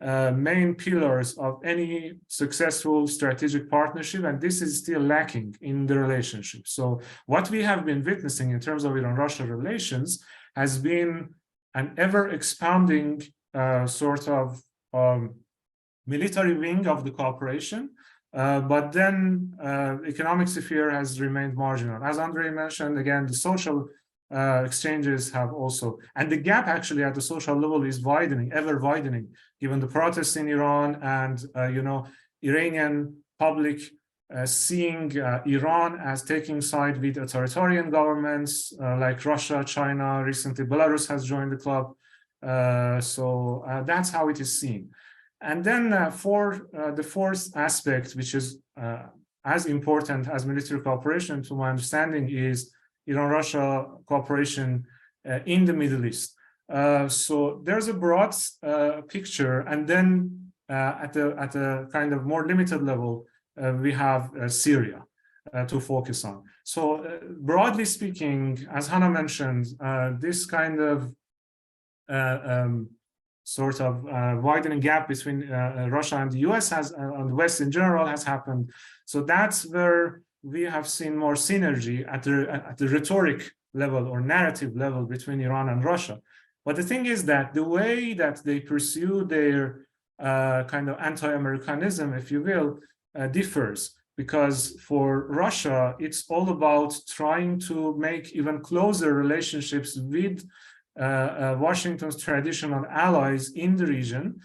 Speaker 4: main pillars of any successful strategic partnership, and this is still lacking in the relationship. So what we have been witnessing in terms of Iran-Russia relations has been an ever-expanding sort of military wing of the cooperation, but then economic sphere has remained marginal. As Andrey mentioned, again, the social exchanges have also, and the gap actually at the social level is widening, ever widening, given the protests in Iran and Iranian public seeing Iran as taking side with authoritarian governments like Russia, China. Recently, Belarus has joined the club. So that's how it is seen. And then for the fourth aspect, which is as important as military cooperation, to my understanding, is Iran-Russia cooperation in the Middle East. So there's a broad picture, and then at a kind of more limited level, we have Syria to focus on. So broadly speaking, as Hanna mentioned, this kind of sort of widening gap between Russia and the US and the West in general has happened. So that's where we have seen more synergy at the rhetoric level or narrative level between Iran and Russia. But the thing is that the way that they pursue their kind of anti-Americanism, if you will, differs. Because for Russia, it's all about trying to make even closer relationships with Washington's traditional allies in the region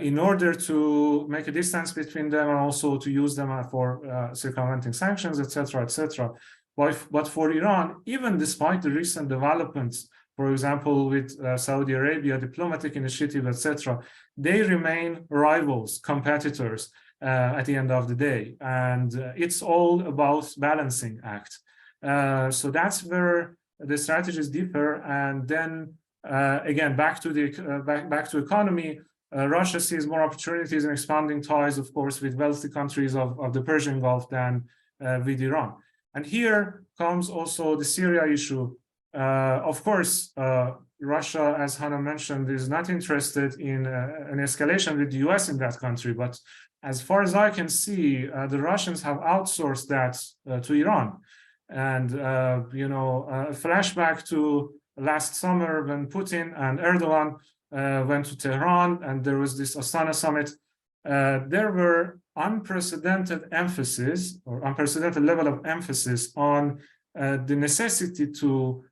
Speaker 4: in order to make a distance between them and also to use them for circumventing sanctions, etc., etc. But for Iran, even despite the recent developments for example, with Saudi Arabia, diplomatic initiative, etc., they remain rivals, competitors at the end of the day. And it's all about balancing act. So that's where the strategies differ. And then again, back to the back to economy, Russia sees more opportunities in expanding ties, of course, with wealthy countries of the Persian Gulf than with Iran. And here comes also the Syria issue. Of course, Russia, as Hanna mentioned, is not interested in an escalation with the US in that country. But as far as I can see, the Russians have outsourced that to Iran. And, you know, a flashback to last summer when Putin and Erdogan went to Tehran and there was this Astana summit, there were unprecedented emphasis or unprecedented level of emphasis on the necessity to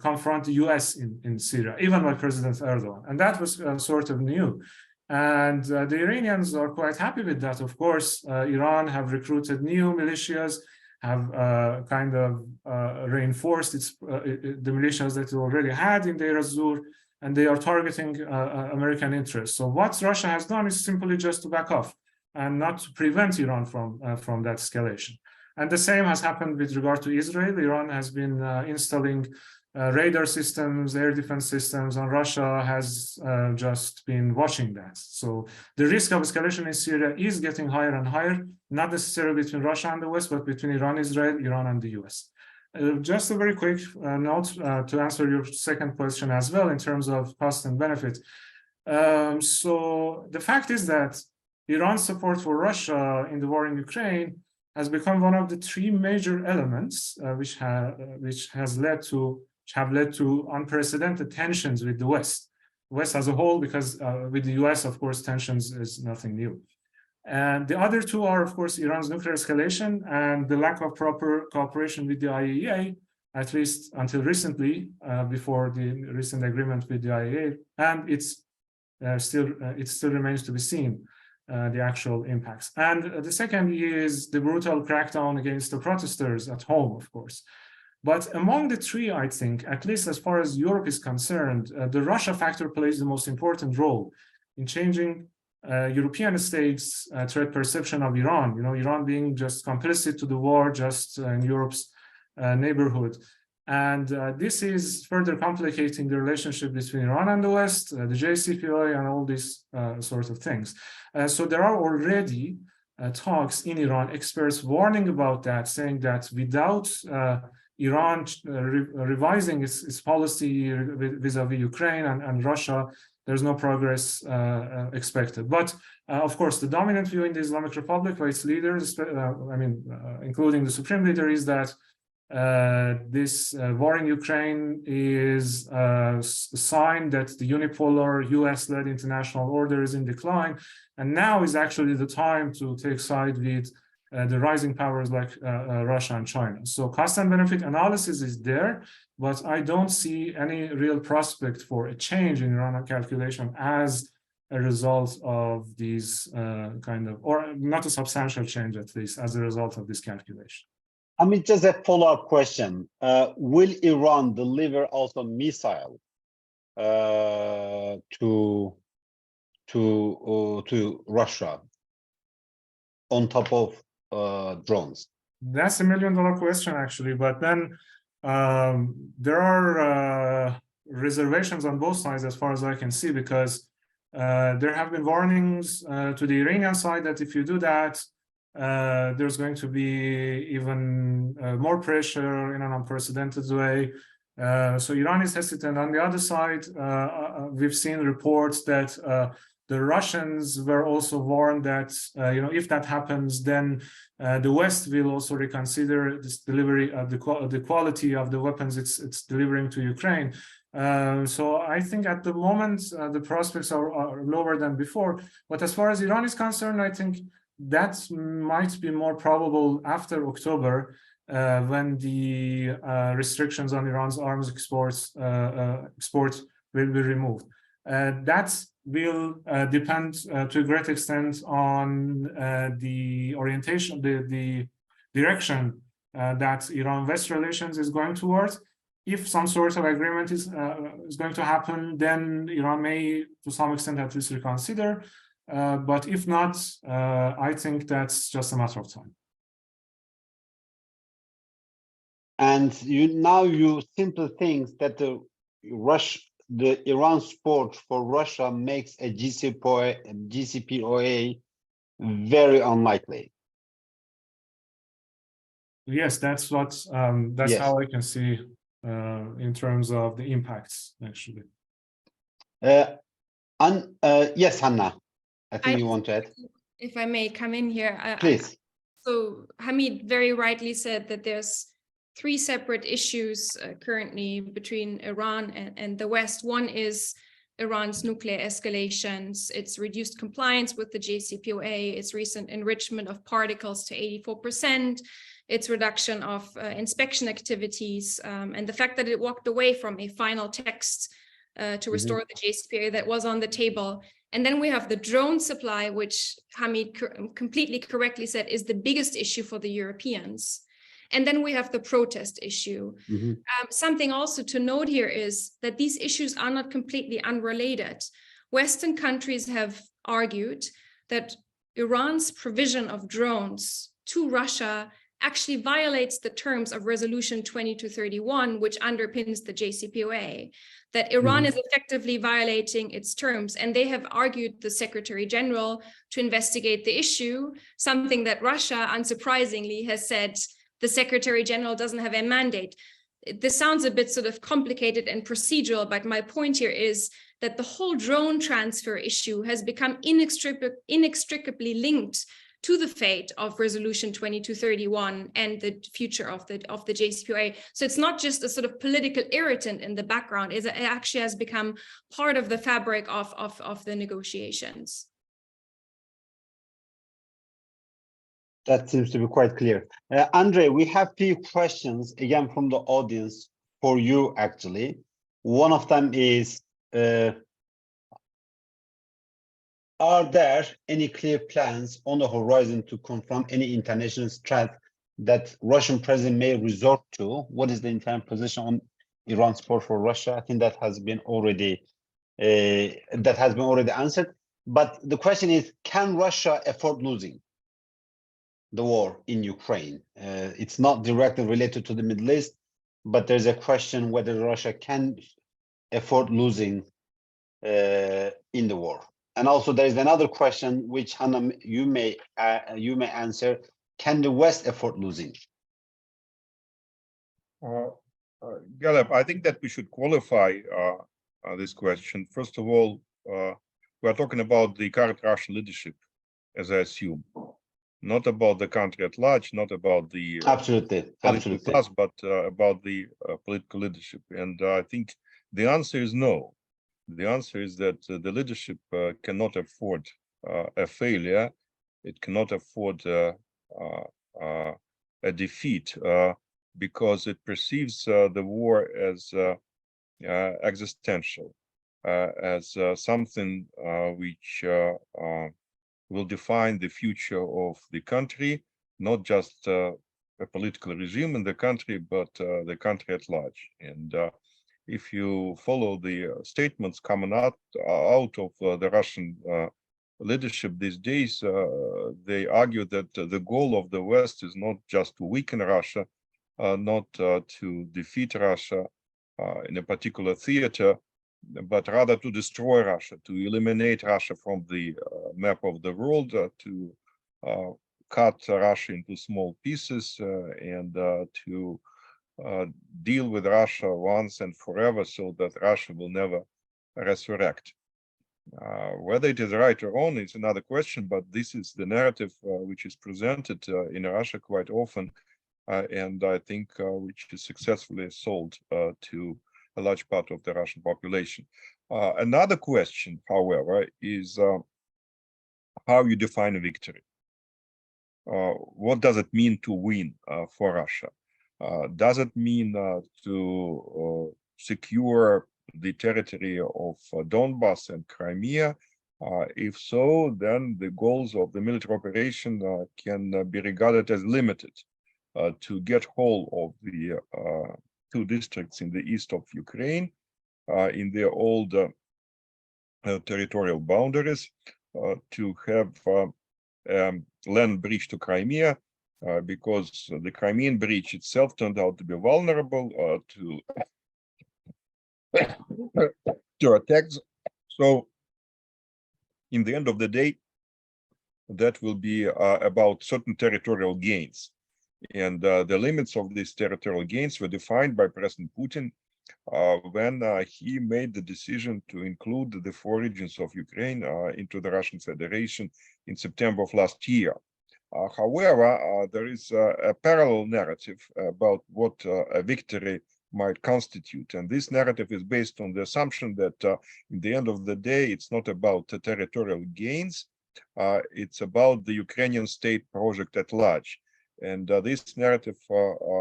Speaker 4: confront the US in Syria, even by President Erdogan. And that was sort of new. And the Iranians are quite happy with that. Of course, Iran have recruited new militias, have kind of reinforced the militias that it already had in Deir ez-Zor, and they are targeting American interests. So what Russia has done is simply just to back off and not to prevent Iran from that escalation. And the same has happened with regard to Israel. Iran has been installing radar systems, air defense systems, and Russia has just been watching that. So the risk of escalation in Syria is getting higher and higher, not necessarily between Russia and the West, but between Iran, Israel, Iran, and the US. Just a very quick note to answer your second question as well in terms of cost and benefit. So the fact is that Iran's support for Russia in the war in Ukraine has become one of the three major elements which have led to unprecedented tensions with the West as a whole, because with the US, of course, tensions is nothing new. And the other two are, of course, Iran's nuclear escalation and the lack of proper cooperation with the IAEA, at least until recently, before the recent agreement with the IAEA. And it still remains to be seen, the actual impacts. And the second is the brutal crackdown against the protesters at home, of course. But among the three, I think, at least as far as Europe is concerned, the Russia factor plays the most important role in changing European states' threat perception of Iran. You know, Iran being just complicit to the war, just in Europe's neighborhood. And this is further complicating the relationship between Iran and the West, the JCPOA, and all these sorts of things. So there are already talks in Iran, experts warning about that, saying that without Iran revising its policy vis-a-vis Ukraine and Russia, there's no progress expected. But of course, the dominant view in the Islamic Republic by its leaders, including the supreme leader, is that this war in Ukraine is a sign that the unipolar US-led international order is in decline, and now is actually the time to take side with the rising powers like Russia and China. So cost and benefit analysis is there, but I don't see any real prospect for a change in Iran calculation as a result of these or not a substantial change, at least, as a result of this calculation.
Speaker 1: I mean, just a follow-up question. Will Iran deliver also missile to Russia on top of drones?
Speaker 4: That's $1 million question, actually. But then there are reservations on both sides, as far as I can see, because there have been warnings to the Iranian side that if you do that, there's going to be even more pressure in an unprecedented way. So Iran is hesitant. On the other side, we've seen reports that the Russians were also warned that if that happens, then the West will also reconsider this delivery, the quality of the weapons it's delivering to Ukraine. So I think at the moment the prospects are lower than before. But as far as Iran is concerned, I think that might be more probable after October, when the restrictions on Iran's arms export will be removed. That will depend to a great extent on the orientation, the direction that Iran-West relations is going towards. if some sort of agreement is going to happen, then Iran may, to some extent, at least reconsider. But if not, I think that's just a matter of time.
Speaker 1: And you simply think that the Iran support for Russia makes a GCPOA very unlikely.
Speaker 4: Yes, that's what that's
Speaker 1: Yes.
Speaker 4: how I can see in terms of the impacts, actually.
Speaker 1: Yes, Hanna, I think you want to add.
Speaker 3: If I may come in here.
Speaker 1: Please.
Speaker 3: So Hamid very rightly said that there's three separate issues currently between Iran and the West. One is Iran's nuclear escalations, its reduced compliance with the JCPOA, its recent enrichment of particles to 84%, its reduction of inspection activities, and the fact that it walked away from a final text to restore the JCPOA that was on the table. And then we have the drone supply, which Hamid completely correctly said is the biggest issue for the Europeans. And then we have the protest issue. Something also to note here is that these issues are not completely unrelated. Western countries have argued that Iran's provision of drones to Russia actually violates the terms of Resolution 2231, which underpins the JCPOA, that Iran is effectively violating its terms. And they have argued the Secretary General to investigate the issue, something that Russia, unsurprisingly, has said the Secretary General doesn't have a mandate. This sounds a bit sort of complicated and procedural, but my point here is that the whole drone transfer issue has become inextricably linked to the fate of Resolution 2231 and the future of the JCPOA. So it's not just a sort of political irritant in the background, it actually has become part of the fabric of the negotiations.
Speaker 1: That seems to be quite clear. Andrey, we have few questions again from the audience for you, actually. One of them is, are there any clear plans on the horizon to confront any international threat that Russian president may resort to? What is the internal position on Iran's support for Russia? I think that has been already answered. But the question is, can Russia afford losing the war in Ukraine? It's not directly related to the Middle East, but there's a question whether Russia can afford losing in the war. And also there is another question which Hanna, you may answer. Can the West afford losing?
Speaker 2: Galip, I think that we should qualify this question. First of all, we are talking about the current Russian leadership, as I assume, not about the country at large, not about the
Speaker 1: absolutely
Speaker 2: class, but about the political leadership. And I think the answer is no. The answer is that the leadership cannot afford a failure. It cannot afford a defeat because it perceives the war as existential, as something which will define the future of the country, not just a political regime in the country, but the country at large. And if you follow the statements coming out of the Russian leadership these days, they argue that the goal of the West is not just to weaken Russia, not to defeat Russia in a particular theater, but rather to destroy Russia, to eliminate Russia from the map of the world, to cut Russia into small pieces and to deal with Russia once and forever so that Russia will never resurrect. Whether it is right or wrong, it's another question, but this is the narrative which is presented in Russia quite often, and I think which is successfully sold to a large part of the Russian population. Another question, however, is how you define a victory. What does it mean to win for Russia? Does it mean to secure the territory of Donbass and Crimea? If so, then the goals of the military operation can be regarded as limited to get hold of the two districts in the east of Ukraine, in their old territorial boundaries, to have land bridge to Crimea, because the Crimean bridge itself turned out to be vulnerable to attacks. So, in the end of the day, that will be about certain territorial gains. And the limits of these territorial gains were defined by President Putin when he made the decision to include the four regions of Ukraine into the Russian Federation in September of last year. However, there is a parallel narrative about what a victory might constitute. And this narrative is based on the assumption that in the end of the day, it's not about territorial gains, it's about the Ukrainian state project at large. And this narrative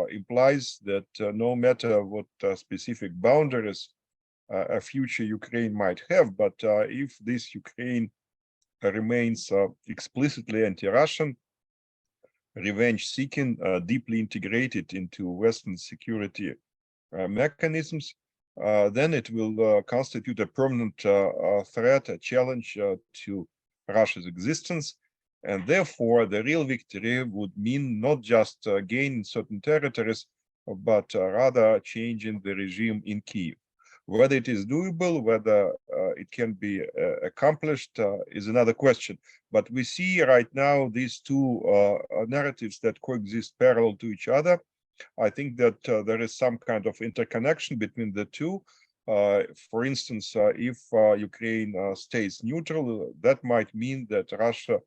Speaker 2: implies that no matter what specific boundaries a future Ukraine might have, but if this Ukraine remains explicitly anti-Russian, revenge-seeking, deeply integrated into Western security mechanisms, then it will constitute a permanent threat, a challenge to Russia's existence. And therefore, the real victory would mean not just gaining certain territories, but rather changing the regime in Kyiv. Whether it is doable, whether it can be accomplished is another question. But we see right now these two narratives that coexist parallel to each other. I think that there is some kind of interconnection between the two. For instance, if Ukraine stays neutral, that might mean that Russia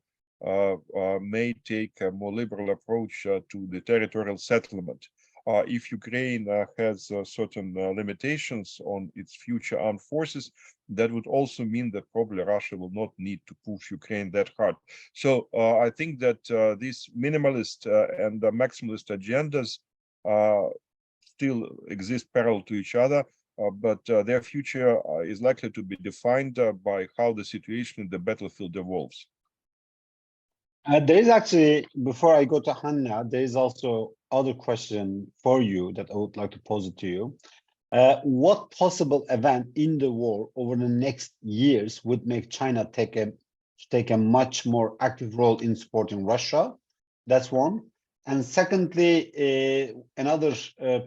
Speaker 2: may take a more liberal approach to the territorial settlement. If Ukraine has certain limitations on its future armed forces, that would also mean that probably Russia will not need to push Ukraine that hard. So I think that these minimalist and maximalist agendas still exist parallel to each other, but their future is likely to be defined by how the situation in the battlefield evolves.
Speaker 1: There is actually, before I go to Hanna, there is also other question for you that I would like to pose it to you. What possible event in the war over the next years would make China take a much more active role in supporting Russia? That's one. And secondly, another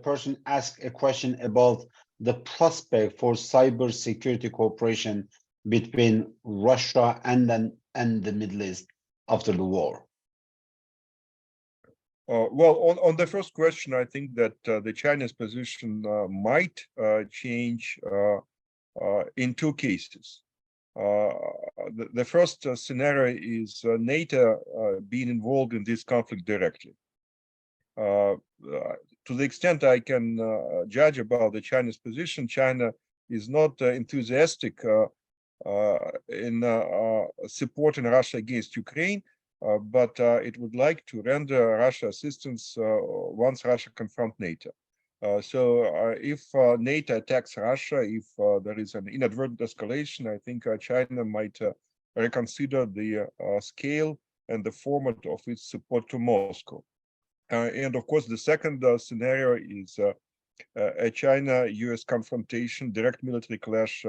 Speaker 1: person asked a question about the prospect for cyber security cooperation between Russia and the Middle East after the war.
Speaker 2: Well, on the first question, I think that the Chinese position might change in two cases. The first scenario is NATO being involved in this conflict directly. To the extent I can judge about the Chinese position, China is not enthusiastic in supporting Russia against Ukraine, but it would like to render Russia assistance once Russia confronts NATO. So if NATO attacks Russia, if there is an inadvertent escalation, I think China might reconsider the scale and the format of its support to Moscow. And of course, the second scenario is a China-US confrontation, direct military clash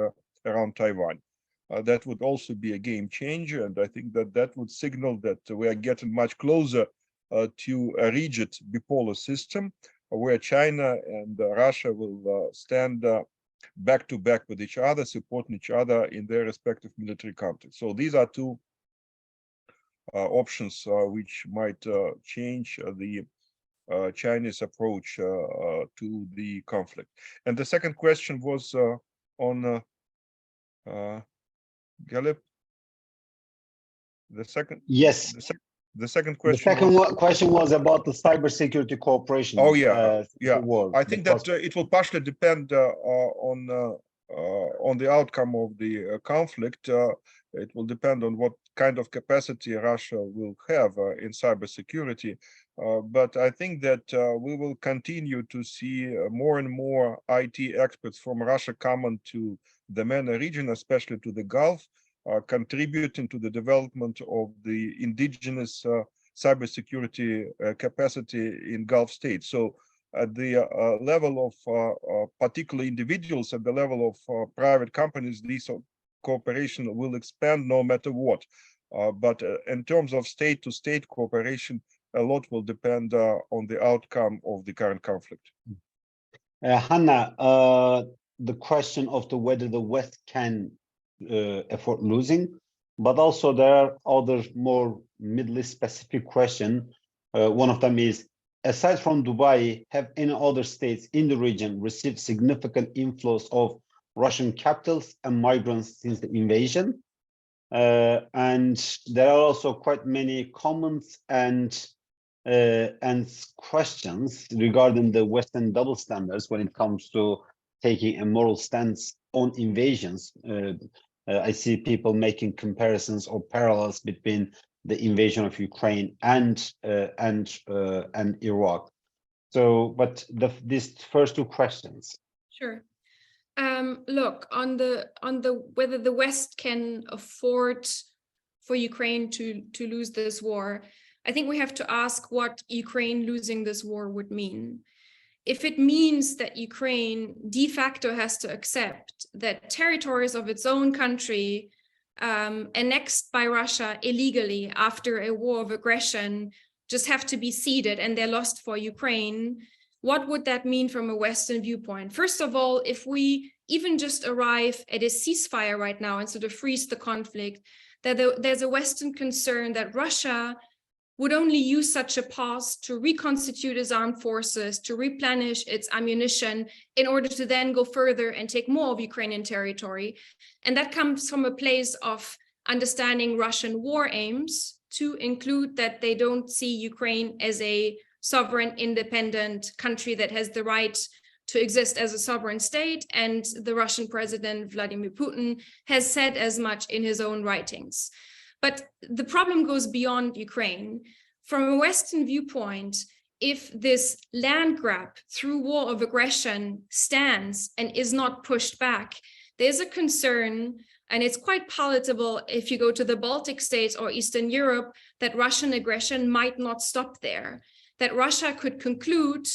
Speaker 2: around Taiwan. That would also be a game changer, and I think that that would signal that we are getting much closer to a rigid bipolar system, where China and Russia will stand back to back with each other, supporting each other in their respective military conflicts. So these are two options which might change the Chinese approach to the conflict. And the second question was on Galip. The second,
Speaker 1: yes.
Speaker 2: The second question.
Speaker 1: The second question was about the cybersecurity cooperation.
Speaker 2: Oh yeah, yeah.
Speaker 1: War,
Speaker 2: I think that it will partially depend on the outcome of the conflict. It will depend on what kind of capacity Russia will have in cybersecurity. But I think that we will continue to see more and more IT experts from Russia coming to the MENA region, especially to the Gulf, contributing to the development of the indigenous cybersecurity capacity in Gulf states. So at the level of particular individuals, at the level of private companies, this cooperation will expand no matter what. But in terms of state-to-state cooperation, a lot will depend on the outcome of the current conflict.
Speaker 1: Hanna, the question of whether the West can afford losing, but also there are other more Middle East specific question. One of them is, aside from Dubai, have any other states in the region received significant inflows of Russian capitals and migrants since the invasion? And there are also quite many comments and questions regarding the Western double standards when it comes to taking a moral stance on invasions. I see people making comparisons or parallels between the invasion of Ukraine and Iraq. So, but these first two questions.
Speaker 3: Sure. Look, on the whether the West can afford for Ukraine to lose this war, I think we have to ask what Ukraine losing this war would mean. If it means that Ukraine de facto has to accept that territories of its own country annexed by Russia illegally after a war of aggression just have to be ceded and they're lost for Ukraine, what would that mean from a Western viewpoint? First of all, if we even just arrive at a ceasefire right now and sort of freeze the conflict, that there's a Western concern that Russia would only use such a pause to reconstitute its armed forces, to replenish its ammunition in order to then go further and take more of Ukrainian territory. And that comes from a place of understanding Russian war aims to include that they don't see Ukraine as a sovereign, independent country that has the right to exist as a sovereign state. And the Russian president, Vladimir Putin, has said as much in his own writings. But the problem goes beyond Ukraine. From a Western viewpoint, if this land grab through war of aggression stands and is not pushed back, there's a concern, and it's quite palatable if you go to the Baltic states or Eastern Europe, that Russian aggression might not stop there, that Russia could conclude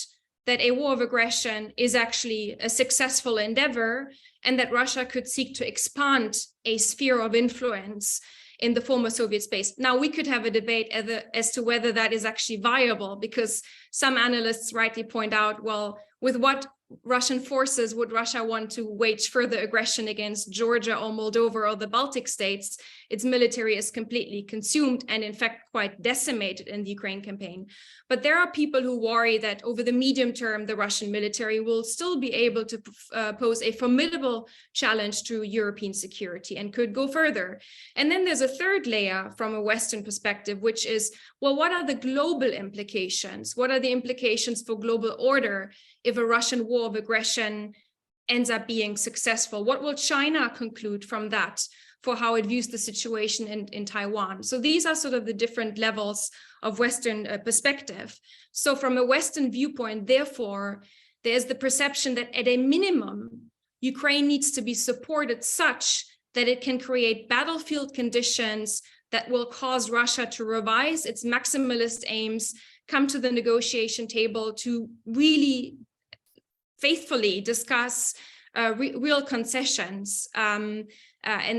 Speaker 3: that a war of aggression is actually a successful endeavor, and that Russia could seek to expand a sphere of influence in the former Soviet space. Now, we could have a debate as to whether that is actually viable, because some analysts rightly point out, well, with what Russian forces would Russia want to wage further aggression against Georgia or Moldova or the Baltic states? Its military is completely consumed and in fact quite decimated in the Ukraine campaign. But there are people who worry that over the medium term, the Russian military will still be able to pose a formidable challenge to European security and could go further. And then there's a third layer from a Western perspective, which is, well, what are the global implications? What are the implications for global order if a Russian war of aggression ends up being successful? What will China conclude from that for how it views the situation in Taiwan? So these are sort of the different levels of Western perspective. So from a Western viewpoint, therefore, there's the perception that at a minimum, Ukraine needs to be supported such that it can create battlefield conditions that will cause Russia to revise its maximalist aims, come to the negotiation table to really faithfully discuss real concessions, and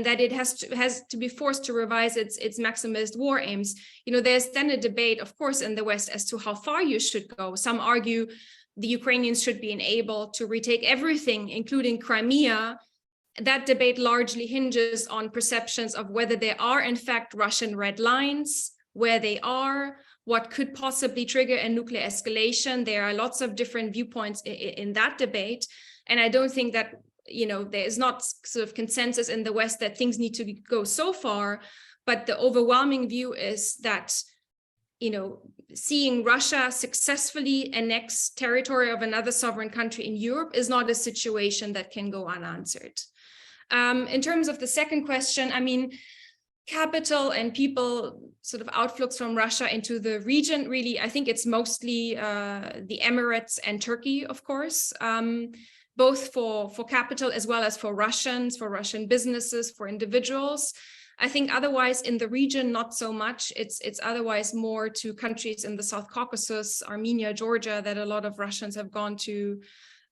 Speaker 3: that it has to be forced to revise its maximalist war aims. You know, there's then a debate, of course, in the West as to how far you should go. Some argue the Ukrainians should be enabled to retake everything, including Crimea. That debate largely hinges on perceptions of whether there are, in fact, Russian red lines, where they are, what could possibly trigger a nuclear escalation. There are lots of different viewpoints in that debate. And I don't think that, you know, there is not sort of consensus in the West that things need to go so far. But the overwhelming view is that, you know, seeing Russia successfully annex territory of another sovereign country in Europe is not a situation that can go unanswered. In terms of the second question, I mean, capital and people sort of outflux from Russia into the region, really, I think it's mostly the Emirates and Turkey, of course, both for capital as well as for Russians, for Russian businesses, for individuals. I think otherwise in the region, not so much. It's otherwise more to countries in the South Caucasus, Armenia, Georgia, that a lot of Russians have gone to,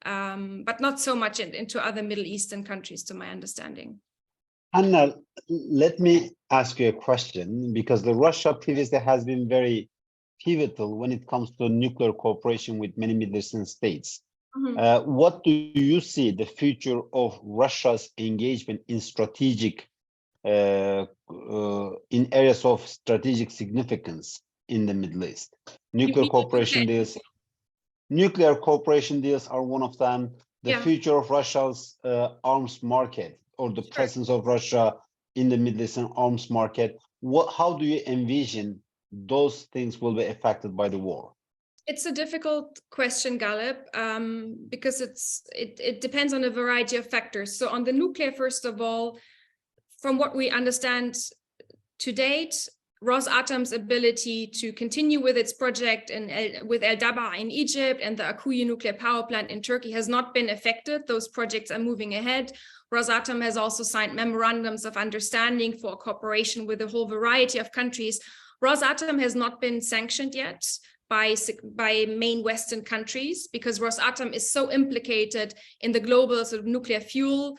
Speaker 3: but not so much into other Middle Eastern countries, to my understanding.
Speaker 1: Hanna, let me ask you a question, because the Russia previously has been very pivotal when it comes to nuclear cooperation with many Middle Eastern states. What do you see the future of Russia's engagement in strategic, in areas of strategic significance in the Middle East? Nuclear cooperation deals. Nuclear cooperation deals are one of them. The future of Russia's arms market, or the presence of Russia in the Middle Eastern arms market. How do you envision those things will be affected by the war?
Speaker 3: It's a difficult question, Galip, because it depends on a variety of factors. So on the nuclear, first of all, from what we understand to date, Rosatom's ability to continue with its project with El Dabaa in Egypt and the Akuyu nuclear power plant in Turkey has not been affected. Those projects are moving ahead. Rosatom has also signed memorandums of understanding for cooperation with a whole variety of countries. Rosatom has not been sanctioned yet by main Western countries, because Rosatom is so implicated in the global sort of nuclear fuel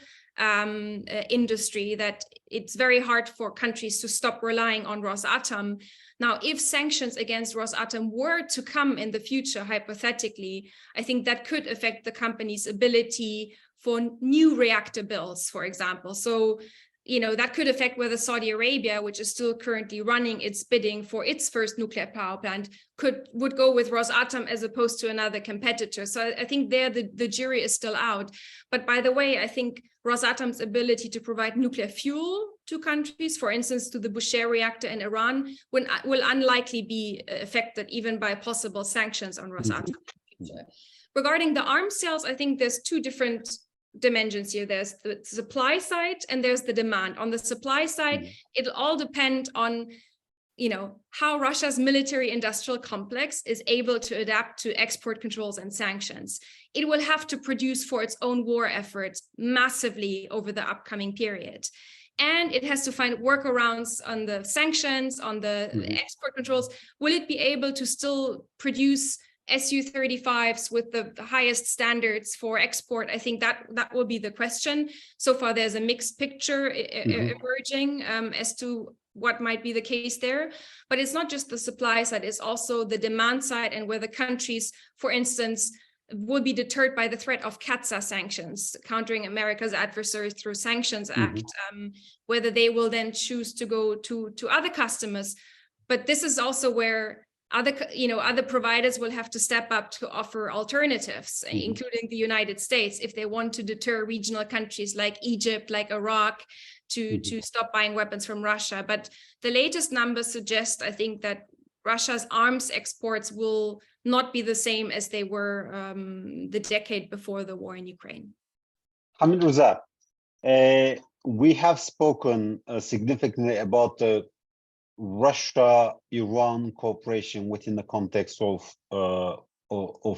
Speaker 3: industry that it's very hard for countries to stop relying on Rosatom. Now, if sanctions against Rosatom were to come in the future, hypothetically, I think that could affect the company's ability for new reactor builds, for example. So, that could affect whether Saudi Arabia, which is still currently running its bidding for its first nuclear power plant, would go with Rosatom as opposed to another competitor. So I think there the jury is still out. But by the way, I think Rosatom's ability to provide nuclear fuel to countries, for instance, to the Bushehr reactor in Iran, will unlikely be affected even by possible sanctions on Rosatom. Regarding the arms sales, I think there's two different dimensions here. There's the supply side and there's the demand. On the supply side, it'll all depend on how Russia's military industrial complex is able to adapt to export controls and sanctions. It will have to produce for its own war efforts massively over the upcoming period. And it has to find workarounds on the sanctions, on the export controls. Will it be able to still produce Su-35s with the highest standards for export? I think that will be the question. So far, there's a mixed picture emerging as to what might be the case there. But it's not just the supply side, it's also the demand side, and whether countries, for instance, will be deterred by the threat of CAATSA sanctions, countering America's adversaries through Sanctions Act, whether they will then choose to go to other customers. But this is also where other providers will have to step up to offer alternatives, including the United States, if they want to deter regional countries like Egypt, like Iraq, to stop buying weapons from Russia. But the latest numbers suggest, I think, that Russia's arms exports will not be the same as they were the decade before the war in Ukraine.
Speaker 1: Hamidreza, we have spoken significantly about the Russia-Iran cooperation within the context of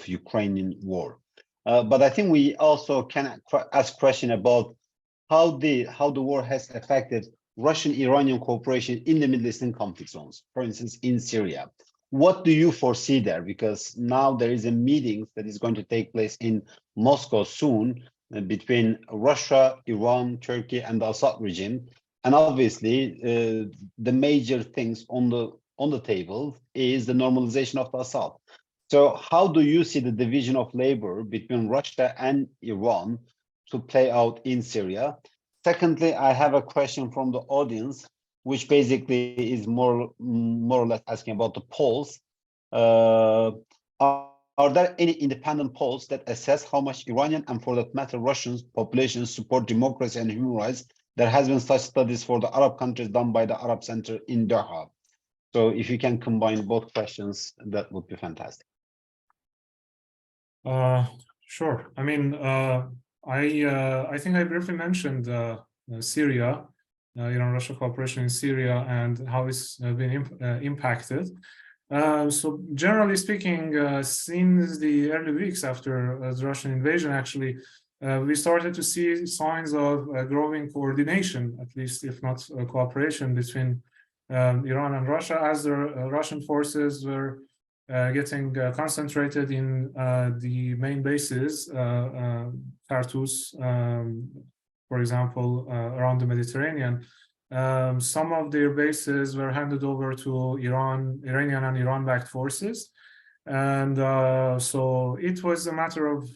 Speaker 1: Ukrainian war, but I think we also can ask question about how the war has affected Russian-Iranian cooperation in the Middle Eastern conflict zones, for instance, in Syria. What do you foresee there? Because now there is a meeting that is going to take place in Moscow soon between Russia, Iran, Turkey, and the Assad regime. And obviously, the major things on the table is the normalization of the Assad. So how do you see the division of labor between Russia and Iran to play out in Syria? Secondly, I have a question from the audience, which basically is more or less asking about the polls. Are there any independent polls that assess how much Iranian and, for that matter, Russian populations support democracy and human rights? There has been such studies for the Arab countries done by the Arab Center in Doha. So if you can combine both questions, that would be fantastic.
Speaker 4: Sure. I mean, I think I briefly mentioned Syria, Iran-Russia cooperation in Syria and how it's been impacted. So generally speaking, since the early weeks after the Russian invasion, actually, we started to see signs of growing coordination, at least if not cooperation, between Iran and Russia, as the Russian forces were getting concentrated in the main bases, Tartus, for example, around the Mediterranean. Some of their bases were handed over to Iranian and Iran-backed forces. And so it was a matter of,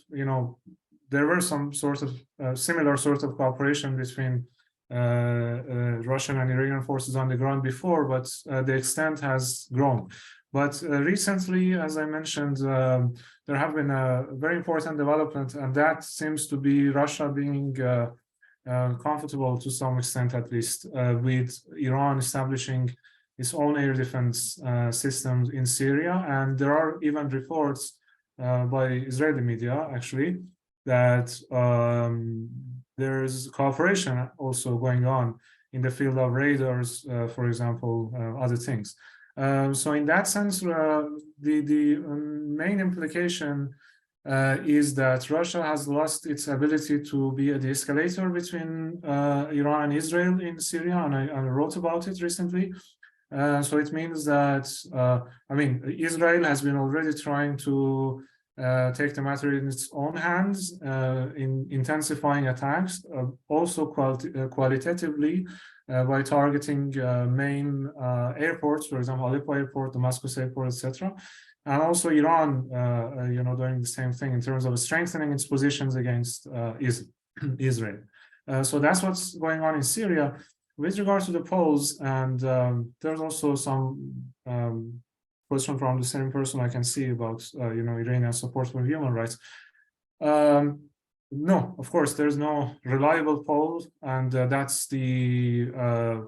Speaker 4: there were some sort of similar sort of cooperation between Russian and Iranian forces on the ground before, but the extent has grown. But recently, as I mentioned, there have been a very important development, and that seems to be Russia being comfortable to some extent, at least, with Iran establishing its own air defense systems in Syria. And there are even reports by Israeli media, actually, that there's cooperation also going on in the field of radars, for example, other things. So in that sense, the main implication is that Russia has lost its ability to be a de-escalator between Iran and Israel in Syria, and I wrote about it recently. So it means that, Israel has been already trying to take the matter in its own hands in intensifying attacks, also qualitatively by targeting main airports, for example, Aleppo Airport, Damascus Airport, etc. And also Iran, doing the same thing in terms of strengthening its positions against Israel. So that's what's going on in Syria. With regard to the polls, and there's also some question from the same person I can see about, Iranian support for human rights. No, of course, there's no reliable poll, and that's the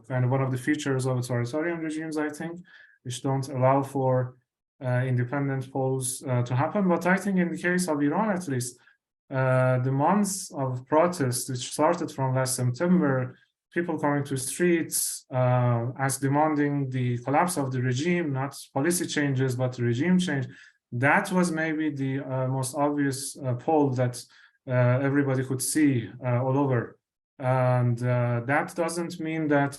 Speaker 4: kind of one of the features of authoritarian regimes, I think, which don't allow for independent polls to happen. But I think in the case of Iran, at least, the months of protest, which started from last September, people coming to streets as demanding the collapse of the regime, not policy changes, but regime change, that was maybe the most obvious poll that everybody could see all over. And that doesn't mean that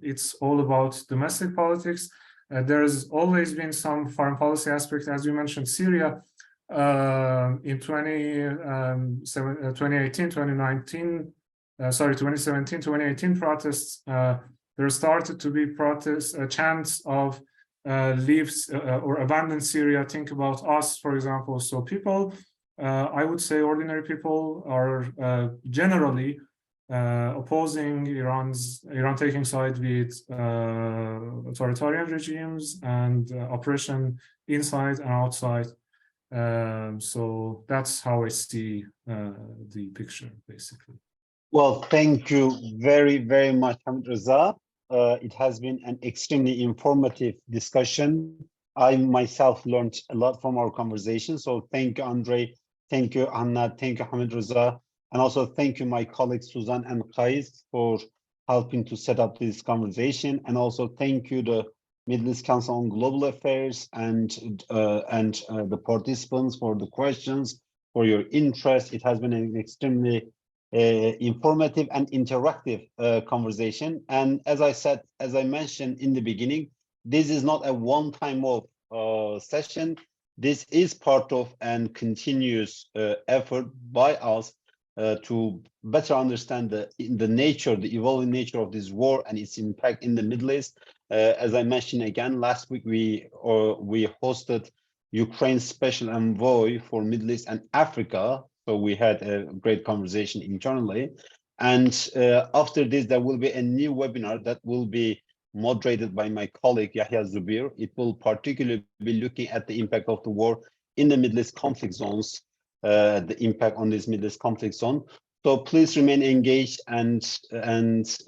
Speaker 4: it's all about domestic politics. There's always been some foreign policy aspect, as you mentioned, Syria. In 2018, 2018 protests, there started to be protests, chants of leave or abandon Syria, think about us, for example. So people, I would say ordinary people, are generally opposing Iran taking side with authoritarian regimes and oppression inside and outside. So that's how I see the picture, basically.
Speaker 1: Well, thank you very, very much, Hamidreza. It has been an extremely informative discussion. I myself learned a lot from our conversation. So thank you, Andrey. Thank you, Hanna. Thank you, Hamidreza. And also thank you, my colleagues, Suzan and Qais, for helping to set up this conversation. And also thank you, the Middle East Council on Global Affairs and the participants for the questions, for your interest. It has been an extremely informative and interactive conversation. And as I mentioned in the beginning, this is not a one-time off session. This is part of and continuous effort by us to better understand the evolving nature of this war and its impact in the Middle East. As I mentioned again, last week we hosted Ukraine's special envoy for Middle East and Africa. So we had a great conversation internally. And after this, there will be a new webinar that will be moderated by my colleague, Yahya Zubir. It will particularly be looking at the impact of the war in the Middle East conflict zones, the impact on this Middle East conflict zone. So please remain engaged and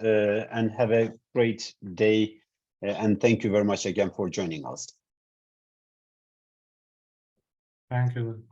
Speaker 1: have a great day. And thank you very much again for joining us.
Speaker 4: Thank you.